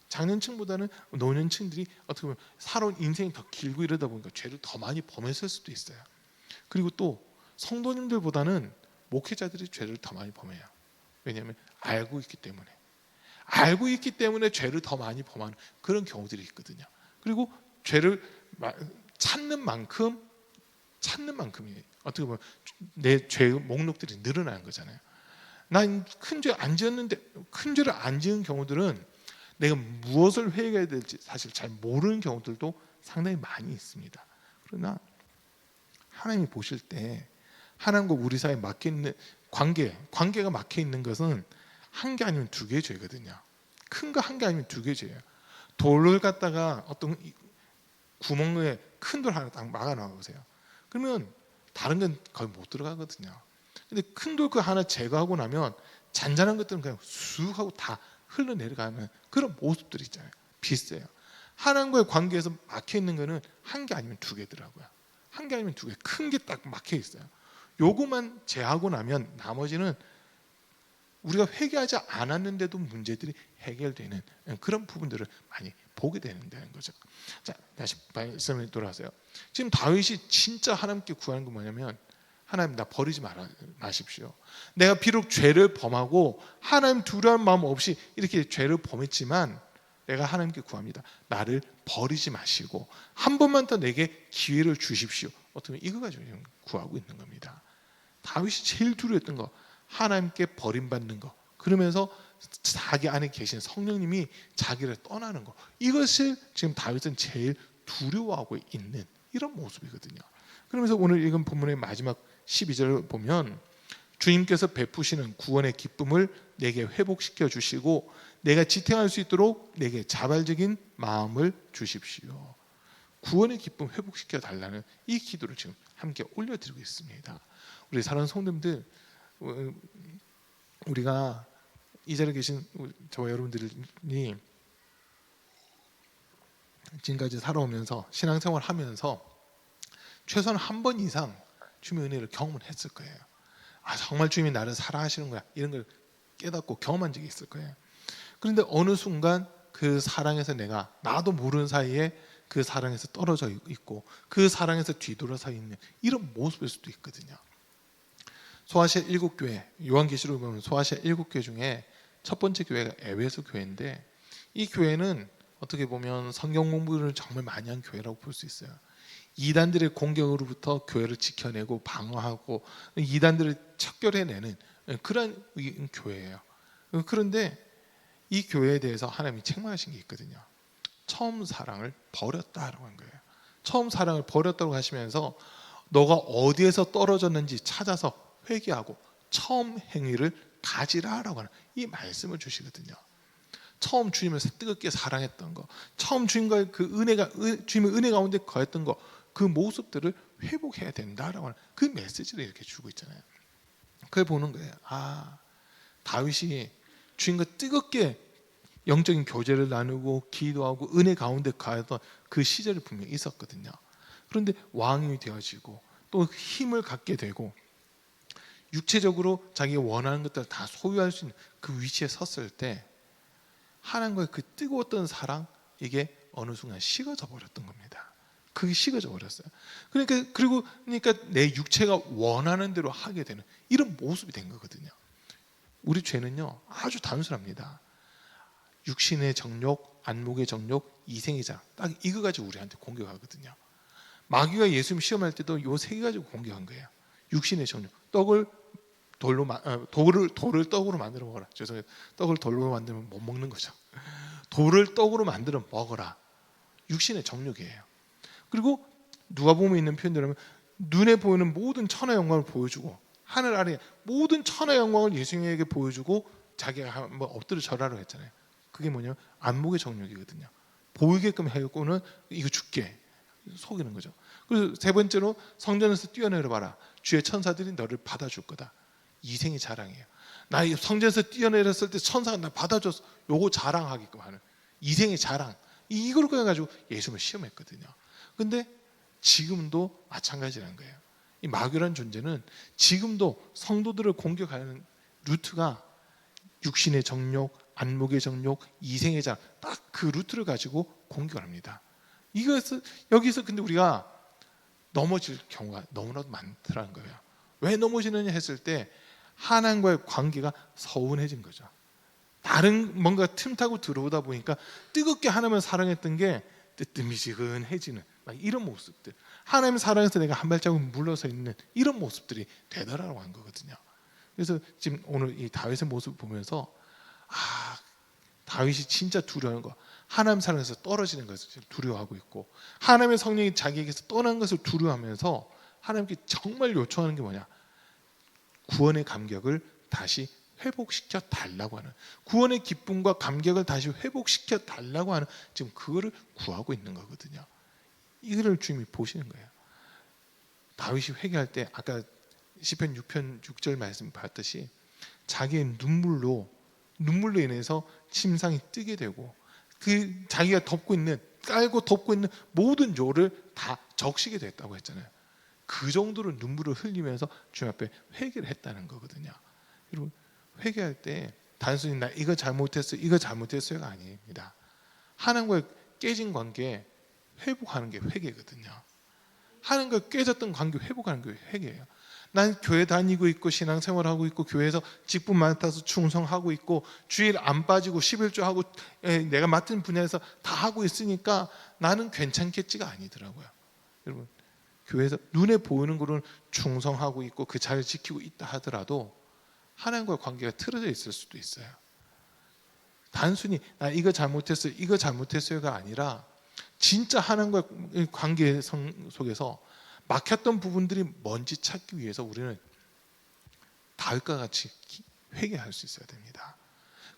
장년층보다는 노년층들이 어떻게 보면 살아온 인생이 더 길고 이러다 보니까 죄를 더 많이 범했을 수도 있어요. 그리고 또 성도님들보다는 목회자들이 죄를 더 많이 범해요. 왜냐하면 알고 있기 때문에 죄를 더 많이 범하는 그런 경우들이 있거든요. 그리고 죄를 찾는 만큼이 어떻게 보면 내 죄의 목록들이 늘어나는 거잖아요. 난 큰 죄 안 지었는데 큰 죄를 안 지은 경우들은 내가 무엇을 회개해야 될지 사실 잘 모르는 경우들도 상당히 많이 있습니다. 그러나 하나님이 보실 때 하나님과 우리 사이에 막혀 있는 관계가 막혀 있는 것은 한 개 아니면 두 개의 죄거든요. 큰 거 한 개 아니면 두 개의 죄예요. 돌을 갖다가 어떤 구멍에 큰 돌 하나 딱 막아 놔 보세요. 그러면 다른 건 거의 못 들어가거든요. 근데 큰 돌 그 하나 제거하고 나면 잔잔한 것들은 그냥 쑥 하고 다 흘러내려가는 그런 모습들이 있잖아요. 비슷해요. 하나님과의 관계에서 막혀 있는 거는 한 개 아니면 두 개더라고요. 한 개 아니면 두 개, 큰 게 딱 막혀 있어요. 요거만 제하고 나면 나머지는 우리가 회개하지 않았는데도 문제들이 해결되는 그런 부분들을 많이 보게 된다는 거죠. 자, 다시 말씀에 돌아와서요. 지금 다윗이 진짜 하나님께 구하는 건 뭐냐면 하나님 나 버리지 마십시오. 내가 비록 죄를 범하고 하나님 두려운 마음 없이 이렇게 죄를 범했지만 내가 하나님께 구합니다. 나를 버리지 마시고 한 번만 더 내게 기회를 주십시오. 어떻게 이거 가지고 지금 구하고 있는 겁니다. 다윗이 제일 두려웠던 거 하나님께 버림받는 거, 그러면서 자기 안에 계신 성령님이 자기를 떠나는 거, 이것을 지금 다윗은 제일 두려워하고 있는 이런 모습이거든요. 그러면서 오늘 읽은 본문의 마지막 12절을 보면 주님께서 베푸시는 구원의 기쁨을 내게 회복시켜 주시고 내가 지탱할 수 있도록 내게 자발적인 마음을 주십시오. 구원의 기쁨 회복시켜 달라는 이 기도를 지금 함께 올려드리고 있습니다. 우리 사랑하는 성도님들, 우리가 이 자리에 계신 저와 여러분들이 지금까지 살아오면서 신앙생활 하면서 최소한 한 번 이상 주님의 은혜를 경험을 했을 거예요. 정말 주님이 나를 사랑하시는 거야, 이런 걸 깨닫고 경험한 적이 있을 거예요. 그런데 어느 순간 그 사랑에서 나도 모르는 사이에 그 사랑에서 떨어져 있고 그 사랑에서 뒤돌아서 있는 이런 모습일 수도 있거든요. 소아시아 7교회, 요한계시록을 보면 소아시아 7교회 중에 첫 번째 교회가 에베소 교회인데, 이 교회는 어떻게 보면 성경 공부를 정말 많이 한 교회라고 볼 수 있어요. 이단들의 공격으로부터 교회를 지켜내고 방어하고 이단들을 척결해내는 그런 교회예요. 그런데 이 교회에 대해서 하나님이 책망하신 게 있거든요. 처음 사랑을 버렸다라고 한 거예요. 처음 사랑을 버렸다고 하시면서 너가 어디에서 떨어졌는지 찾아서 회개하고 처음 행위를 가지라라고 하는 이 말씀을 주시거든요. 처음 주님을 뜨겁게 사랑했던 거, 처음 주님과의 그 주님의 은혜 가운데 거했던 거, 그 모습들을 회복해야 된다라고 하는 그 메시지를 이렇게 주고 있잖아요. 그걸 보는 거예요. 다윗이 주님과 뜨겁게 영적인 교제를 나누고 기도하고 은혜 가운데 가했던 그 시절이 분명히 있었거든요. 그런데 왕이 되어지고 또 힘을 갖게 되고 육체적으로 자기가 원하는 것들을 다 소유할 수 있는 그 위치에 섰을 때 하나님과의 그 뜨거웠던 사랑, 이게 어느 순간 식어져 버렸던 겁니다. 그게 식어져 버렸어요. 그러니까 내 육체가 원하는 대로 하게 되는 이런 모습이 된 거거든요. 우리 죄는요 아주 단순합니다. 육신의 정욕, 안목의 정욕, 이생의 장, 딱 이거 가지고 우리한테 공격하거든요. 마귀가 예수님 시험할 때도 요 세 개 가지고 공격한 거예요. 육신의 정욕, 돌을 떡으로 만들어 먹어라. 죄송해요. 떡을 돌로 만들면 못 먹는 거죠. 돌을 떡으로 만들어 먹어라. 육신의 정욕이에요. 그리고 누가복음에 있는 표현대로 하면 눈에 보이는 모든 천하의 영광을 보여주고 하늘 아래 모든 천하의 영광을 예수님에게 보여주고 자기가 한번 엎드려 절하라고 했잖아요. 그게 뭐냐면 안목의 정욕이거든요. 보이게끔 해고는 이거 줄게 속이는 거죠. 그래서 세 번째로 성전에서 뛰어내려 봐라. 주의 천사들이 너를 받아줄 거다. 이생의 자랑이에요. 나 성전에서 뛰어내렸을 때 천사가 나 받아줬어. 요거 자랑하게끔 하는 이생의 자랑. 이걸 가지고 예수님을 시험했거든요. 근데 지금도 마찬가지라는 거예요. 이 마귀라는 존재는 지금도 성도들을 공격하는 루트가 육신의 정욕, 안목의 정욕, 이생의 자랑, 딱 그 루트를 가지고 공격을 합니다. 여기서 근데 우리가 넘어질 경우가 너무나도 많더라는 거예요. 왜 넘어지느냐 했을 때 하나님과의 관계가 서운해진 거죠. 다른 뭔가 틈타고 들어오다 보니까 뜨겁게 하나님을 사랑했던 게 뜨뜻미지근해지는 이런 모습들, 하나님의 사랑에서 내가 한 발자국 물러서 있는 이런 모습들이 되더라고 한 거거든요. 그래서 지금 오늘 이 다윗의 모습을 보면서 다윗이 진짜 두려운 거, 하나님 사랑에서 떨어지는 것을 두려워하고 있고 하나님의 성령이 자기에게서 떠난 것을 두려워하면서 하나님께 정말 요청하는 게 뭐냐, 구원의 감격을 다시 회복시켜 달라고 하는, 구원의 기쁨과 감격을 다시 회복시켜 달라고 하는, 지금 그거를 구하고 있는 거거든요. 이거를 주님이 보시는 거예요. 다윗이 회개할 때 아까 시편 6편 6절 말씀 봤듯이 자기의 눈물로 인해서 침상이 뜨게 되고 그 자기가 깔고 덮고 있는 모든 조를 다 적시게 됐다고 했잖아요. 그 정도로 눈물을 흘리면서 주님 앞에 회개를 했다는 거거든요. 여러분, 회개할 때 단순히 나 이거 잘못했어요가 아닙니다. 하나님과의 깨진 관계 회복하는 게 회개거든요. 하나님과 깨졌던 관계 회복하는 게 회개예요. 난 교회 다니고 있고 신앙생활하고 있고 교회에서 직분 맡아서 충성하고 있고 주일 안 빠지고 11조 하고 내가 맡은 분야에서 다 하고 있으니까 나는 괜찮겠지가 아니더라고요. 여러분, 교회에서 눈에 보이는 거는 충성하고 있고 그 자리를 지키고 있다 하더라도 하나님과의 관계가 틀어져 있을 수도 있어요. 단순히 나 이거 잘못했어요, 이거 잘못했어요가 아니라 진짜 하나님과의 관계 속에서 막혔던 부분들이 뭔지 찾기 위해서 우리는 다윗과 같이 회개할 수 있어야 됩니다.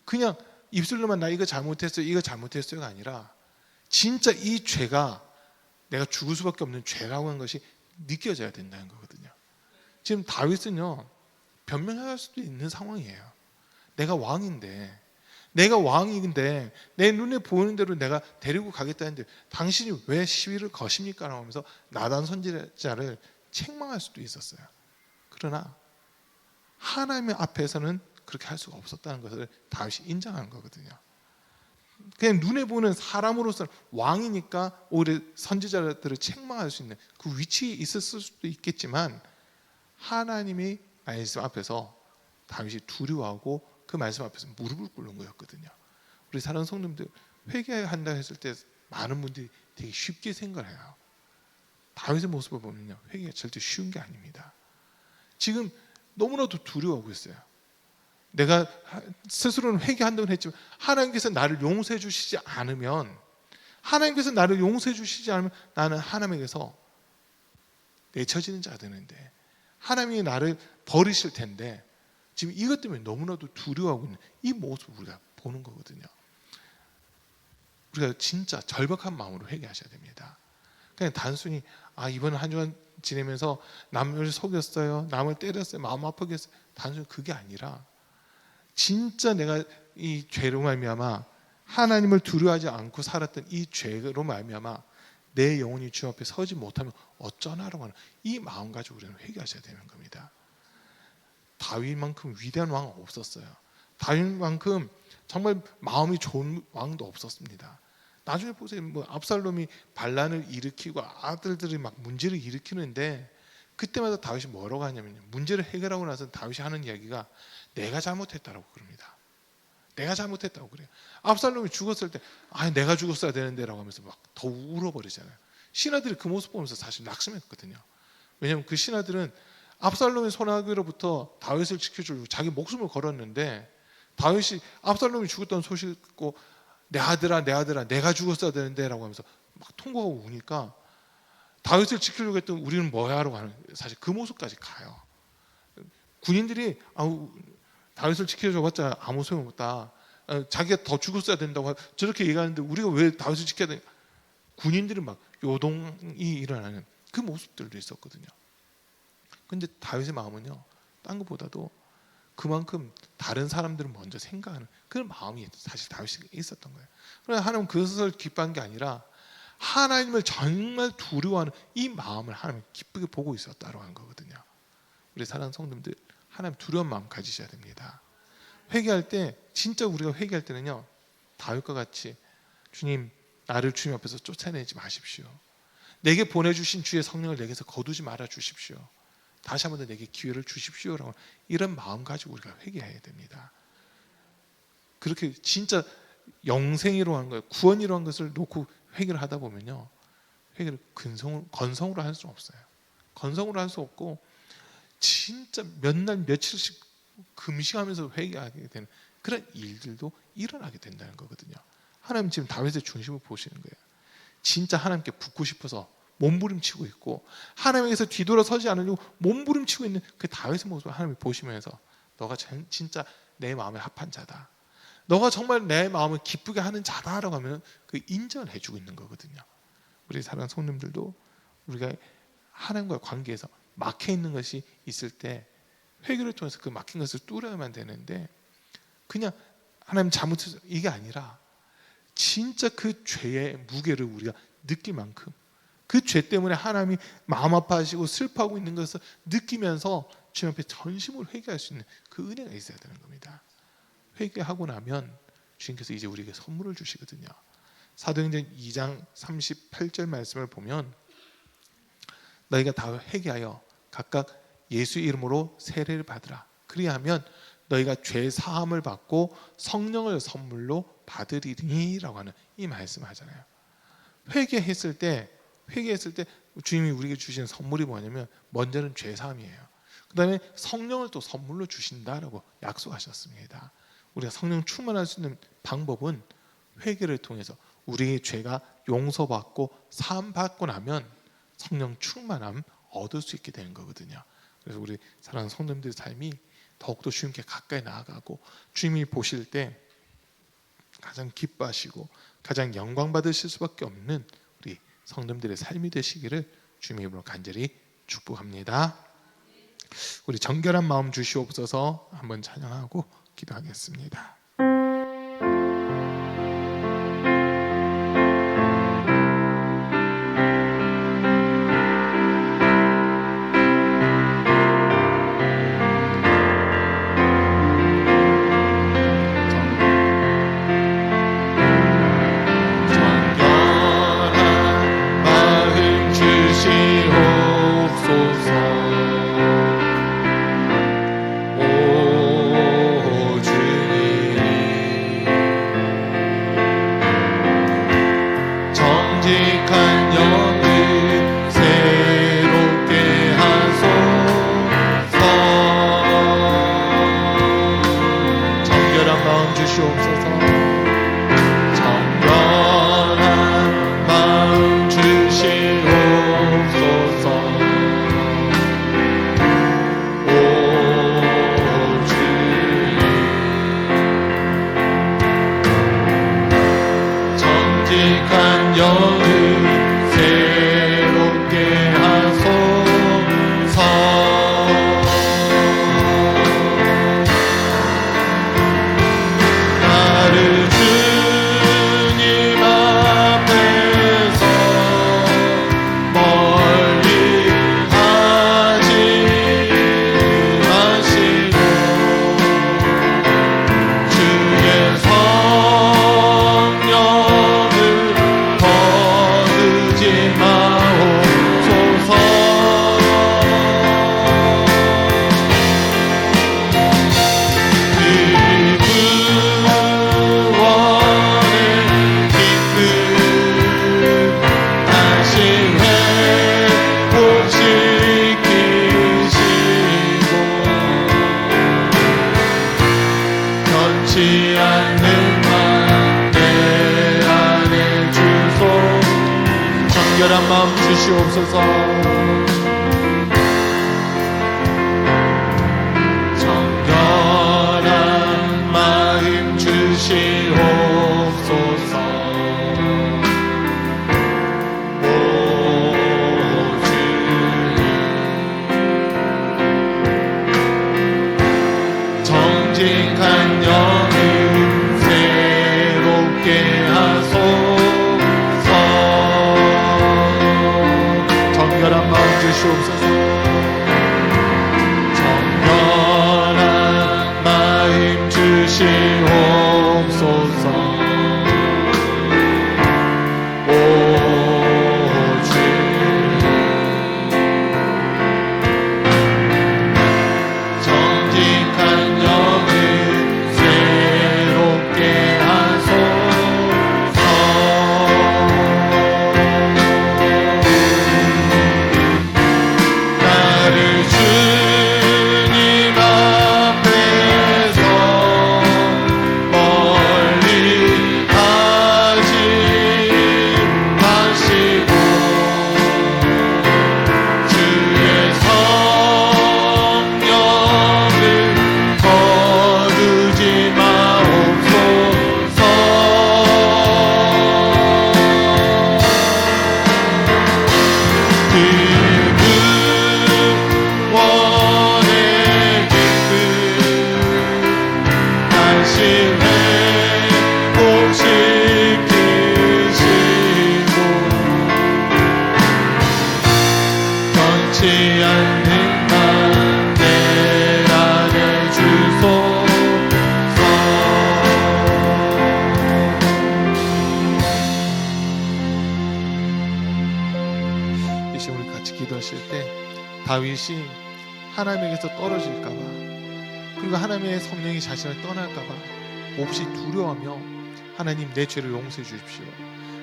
그냥 입술로만 나 이거 잘못했어요, 이거 잘못했어요가 아니라 진짜 이 죄가 내가 죽을 수밖에 없는 죄라고 하는 것이 느껴져야 된다는 거거든요. 지금 다윗은요, 변명할 수도 있는 상황이에요. 내가 왕인데 내 눈에 보이는 대로 내가 데리고 가겠다는데 당신이 왜 시위를 거십니까? 라고 하면서 나단 선지자를 책망할 수도 있었어요. 그러나 하나님 앞에서는 그렇게 할 수가 없었다는 것을 다윗이 인정하는 거거든요. 그냥 눈에 보는 사람으로서는 왕이니까 오히려 선지자들을 책망할 수 있는 그 위치에 있었을 수도 있겠지만 하나님이 말씀 앞에서 다윗이 두려워하고 그 말씀 앞에서 무릎을 꿇는 거였거든요. 우리 사랑하는 성도님들, 회개한다 했을 때 많은 분들이 되게 쉽게 생각을 해요. 다윗의 모습을 보면요, 회개가 절대 쉬운 게 아닙니다. 지금 너무나도 두려워하고 있어요. 내가 스스로는 회개한다고 했지만 하나님께서 나를 용서해 주시지 않으면 나는 하나님에게서 내쳐지는 자가 되는데 하나님이 나를 버리실 텐데 지금 이것 때문에 너무나도 두려워하고 있는 이 모습을 우리가 보는 거거든요. 우리가 진짜 절박한 마음으로 회개하셔야 됩니다. 그냥 단순히 이번 한 주간 지내면서 남을 속였어요, 남을 때렸어요, 마음 아프게 했어요, 단순히 그게 아니라 진짜 내가 이 죄로 말미암아 하나님을 두려워하지 않고 살았던 이 죄로 말미암아 내 영혼이 주 앞에 서지 못하면 어쩌나라고 하는 이 마음 가지고 우리는 회개하셔야 되는 겁니다. 다윗만큼 위대한 왕은 없었어요. 다윗만큼 정말 마음이 좋은 왕도 없었습니다. 나중에 보세요. 압살롬이 반란을 일으키고 아들들이 막 문제를 일으키는데 그때마다 다윗이 뭐라고 하냐면요, 문제를 해결하고 나서 다윗이 하는 이야기가 내가 잘못했다라고 그럽니다. 내가 잘못했다고 그래요. 압살롬이 죽었을 때 내가 죽었어야 되는데라고 하면서 막 더 울어버리잖아요. 신하들이 그 모습 보면서 사실 낙심했거든요. 왜냐하면 그 신하들은 압살롬의 손아귀로부터 다윗을 지켜주려고 자기 목숨을 걸었는데 다윗이 압살롬이 죽었다는 소식을 듣고 내 아들아 내가 죽었어야 되는데 라고 하면서 막 통곡하고 우니까 다윗을 지키려고 했던 우리는 뭐야 하고 하는 사실 그 모습까지 가요. 군인들이 다윗을 지켜줘봤자 아무 소용없다, 자기가 더 죽었어야 된다고 저렇게 얘기하는데 우리가 왜 다윗을 지켜야 되냐, 군인들이 막 요동이 일어나는 그 모습들도 있었거든요. 근데 다윗의 마음은요, 딴 것보다도 그만큼 다른 사람들을 먼저 생각하는 그런 마음이 사실 다윗이 있었던 거예요. 그러나 하나님은 그것을 기뻐한 게 아니라 하나님을 정말 두려워하는 이 마음을 하나님 기쁘게 보고 있었다고 하는 거거든요. 우리 사랑하는 성도님들, 하나님 두려운 마음 가지셔야 됩니다. 회개할 때 진짜 우리가 회개할 때는요, 다윗과 같이 주님, 나를 주님 앞에서 쫓아내지 마십시오. 내게 보내주신 주의 성령을 내게서 거두지 말아 주십시오. 다시 한번 더 내게 기회를 주십시오라고 이런 마음 가지고 우리가 회개해야 됩니다. 그렇게 진짜 영생이로 하는 거예요, 구원이로 한 것을 놓고 회개를 하다 보면요, 회개를 건성으로 할 수 없어요. 건성으로 할 수 없고 진짜 몇 날 며칠씩 금식하면서 회개하게 되는 그런 일들도 일어나게 된다는 거거든요. 하나님 지금 다윗의 중심을 보시는 거예요. 진짜 하나님께 붙고 싶어서 몸부림치고 있고 하나님에게서 뒤돌아서지 않으려고 몸부림치고 있는 그 다윗의 모습을 하나님이 보시면서 너가 진짜 내 마음에 합한 자다, 너가 정말 내 마음을 기쁘게 하는 자다라고 하면 그 인정을 해주고 있는 거거든요. 우리 사랑하는 성도님들도 우리가 하나님과의 관계에서 막혀 있는 것이 있을 때 회개를 통해서 그 막힌 것을 뚫어야만 되는데 그냥 하나님 잘못해서 이게 아니라 진짜 그 죄의 무게를 우리가 느낄 만큼 그 죄 때문에 하나님이 마음 아파하시고 슬퍼하고 있는 것을 느끼면서 주님 앞에 전심으로 회개할 수 있는 그 은혜가 있어야 되는 겁니다. 회개하고 나면 주님께서 이제 우리에게 선물을 주시거든요. 사도행전 2장 38절 말씀을 보면 너희가 다 회개하여 각각 예수 이름으로 세례를 받으라. 그리하면 너희가 죄 사함을 받고 성령을 선물로 받으리니라고 하는 이 말씀하잖아요. 회개했을 때 주님이 우리에게 주시는 선물이 뭐냐면 먼저는 죄 사함이에요. 그다음에 성령을 또 선물로 주신다라고 약속하셨습니다. 우리가 성령 충만할 수 있는 방법은 회개를 통해서 우리의 죄가 용서받고 사함 받고 나면 성령 충만함 얻을 수 있게 되는 거거든요. 그래서 우리 사랑하는 성도님들의 삶이 더욱더 주님께 가까이 나아가고 주님이 보실 때 가장 기뻐하시고 가장 영광 받으실 수밖에 없는 우리 성도님들의 삶이 되시기를 주님의 이름으로 간절히 축복합니다. 우리 정결한 마음 주시옵소서. 한번 찬양하고 기도하겠습니다. 정결한 마음 주시옵소서. 정결한 마음 주시옵소서. 오 주님, 정직한 영을 새롭게 하소서. 정결한 마음 주시옵소서. 정결한 마음 주시옵소서. 오 주님, 정직한 영을 새롭게 하소서. 나를 주님 앞에서 멀리 하지 마시고 주의 성령을 거두지 마옵소서. 원의 기쁨 다시 회복시키시고 변치 않는 나 내 안에 주소서. 이 시간 우리 같이 기도하실 때 다윗이 하나님에게서 떨어질까봐, 그리고 하나님의 성령이 자신을 떠날까봐 몹시 두려워하며 하나님 내 죄를 용서해 주십시오.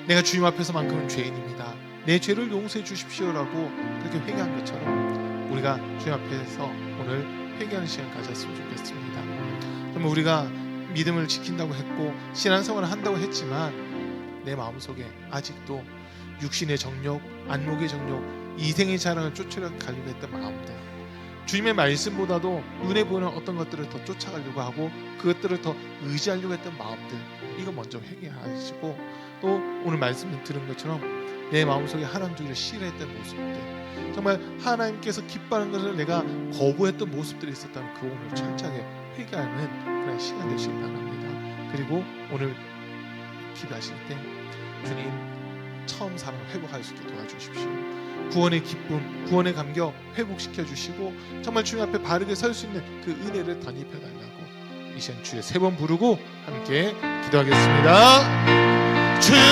내가 주님 앞에서만큼은 죄인입니다. 내 죄를 용서해 주십시오라고 그렇게 회개한 것처럼 우리가 주님 앞에서 오늘 회개하는 시간 가졌으면 좋겠습니다. 정말 우리가 믿음을 지킨다고 했고 신앙생활을 한다고 했지만 내 마음속에 아직도 육신의 정욕, 안목의 정욕, 이생의 자랑을 쫓아가려고 했던 마음들, 주님의 말씀보다도 눈에 보이는 어떤 것들을 더 쫓아가려고 하고 그것들을 더 의지하려고 했던 마음들, 이거 먼저 회개하시고, 또 오늘 말씀 들은 것처럼 내 마음속에 하나님 주기를 싫어했던 모습들, 정말 하나님께서 기뻐하는 것을 내가 거부했던 모습들이 있었다면 그 오늘 철저하게 회개하는 그런 시간 되시길 바랍니다. 그리고 오늘 기도하실 때 주님 처음 사랑을 회복할 수 있게 도와주십시오. 구원의 기쁨, 구원의 감격 회복시켜 주시고 정말 주님 앞에 바르게 설 수 있는 그 은혜를 덧입혀 달라고 이 시간 주의 3번 부르고 함께 기도하겠습니다. 주여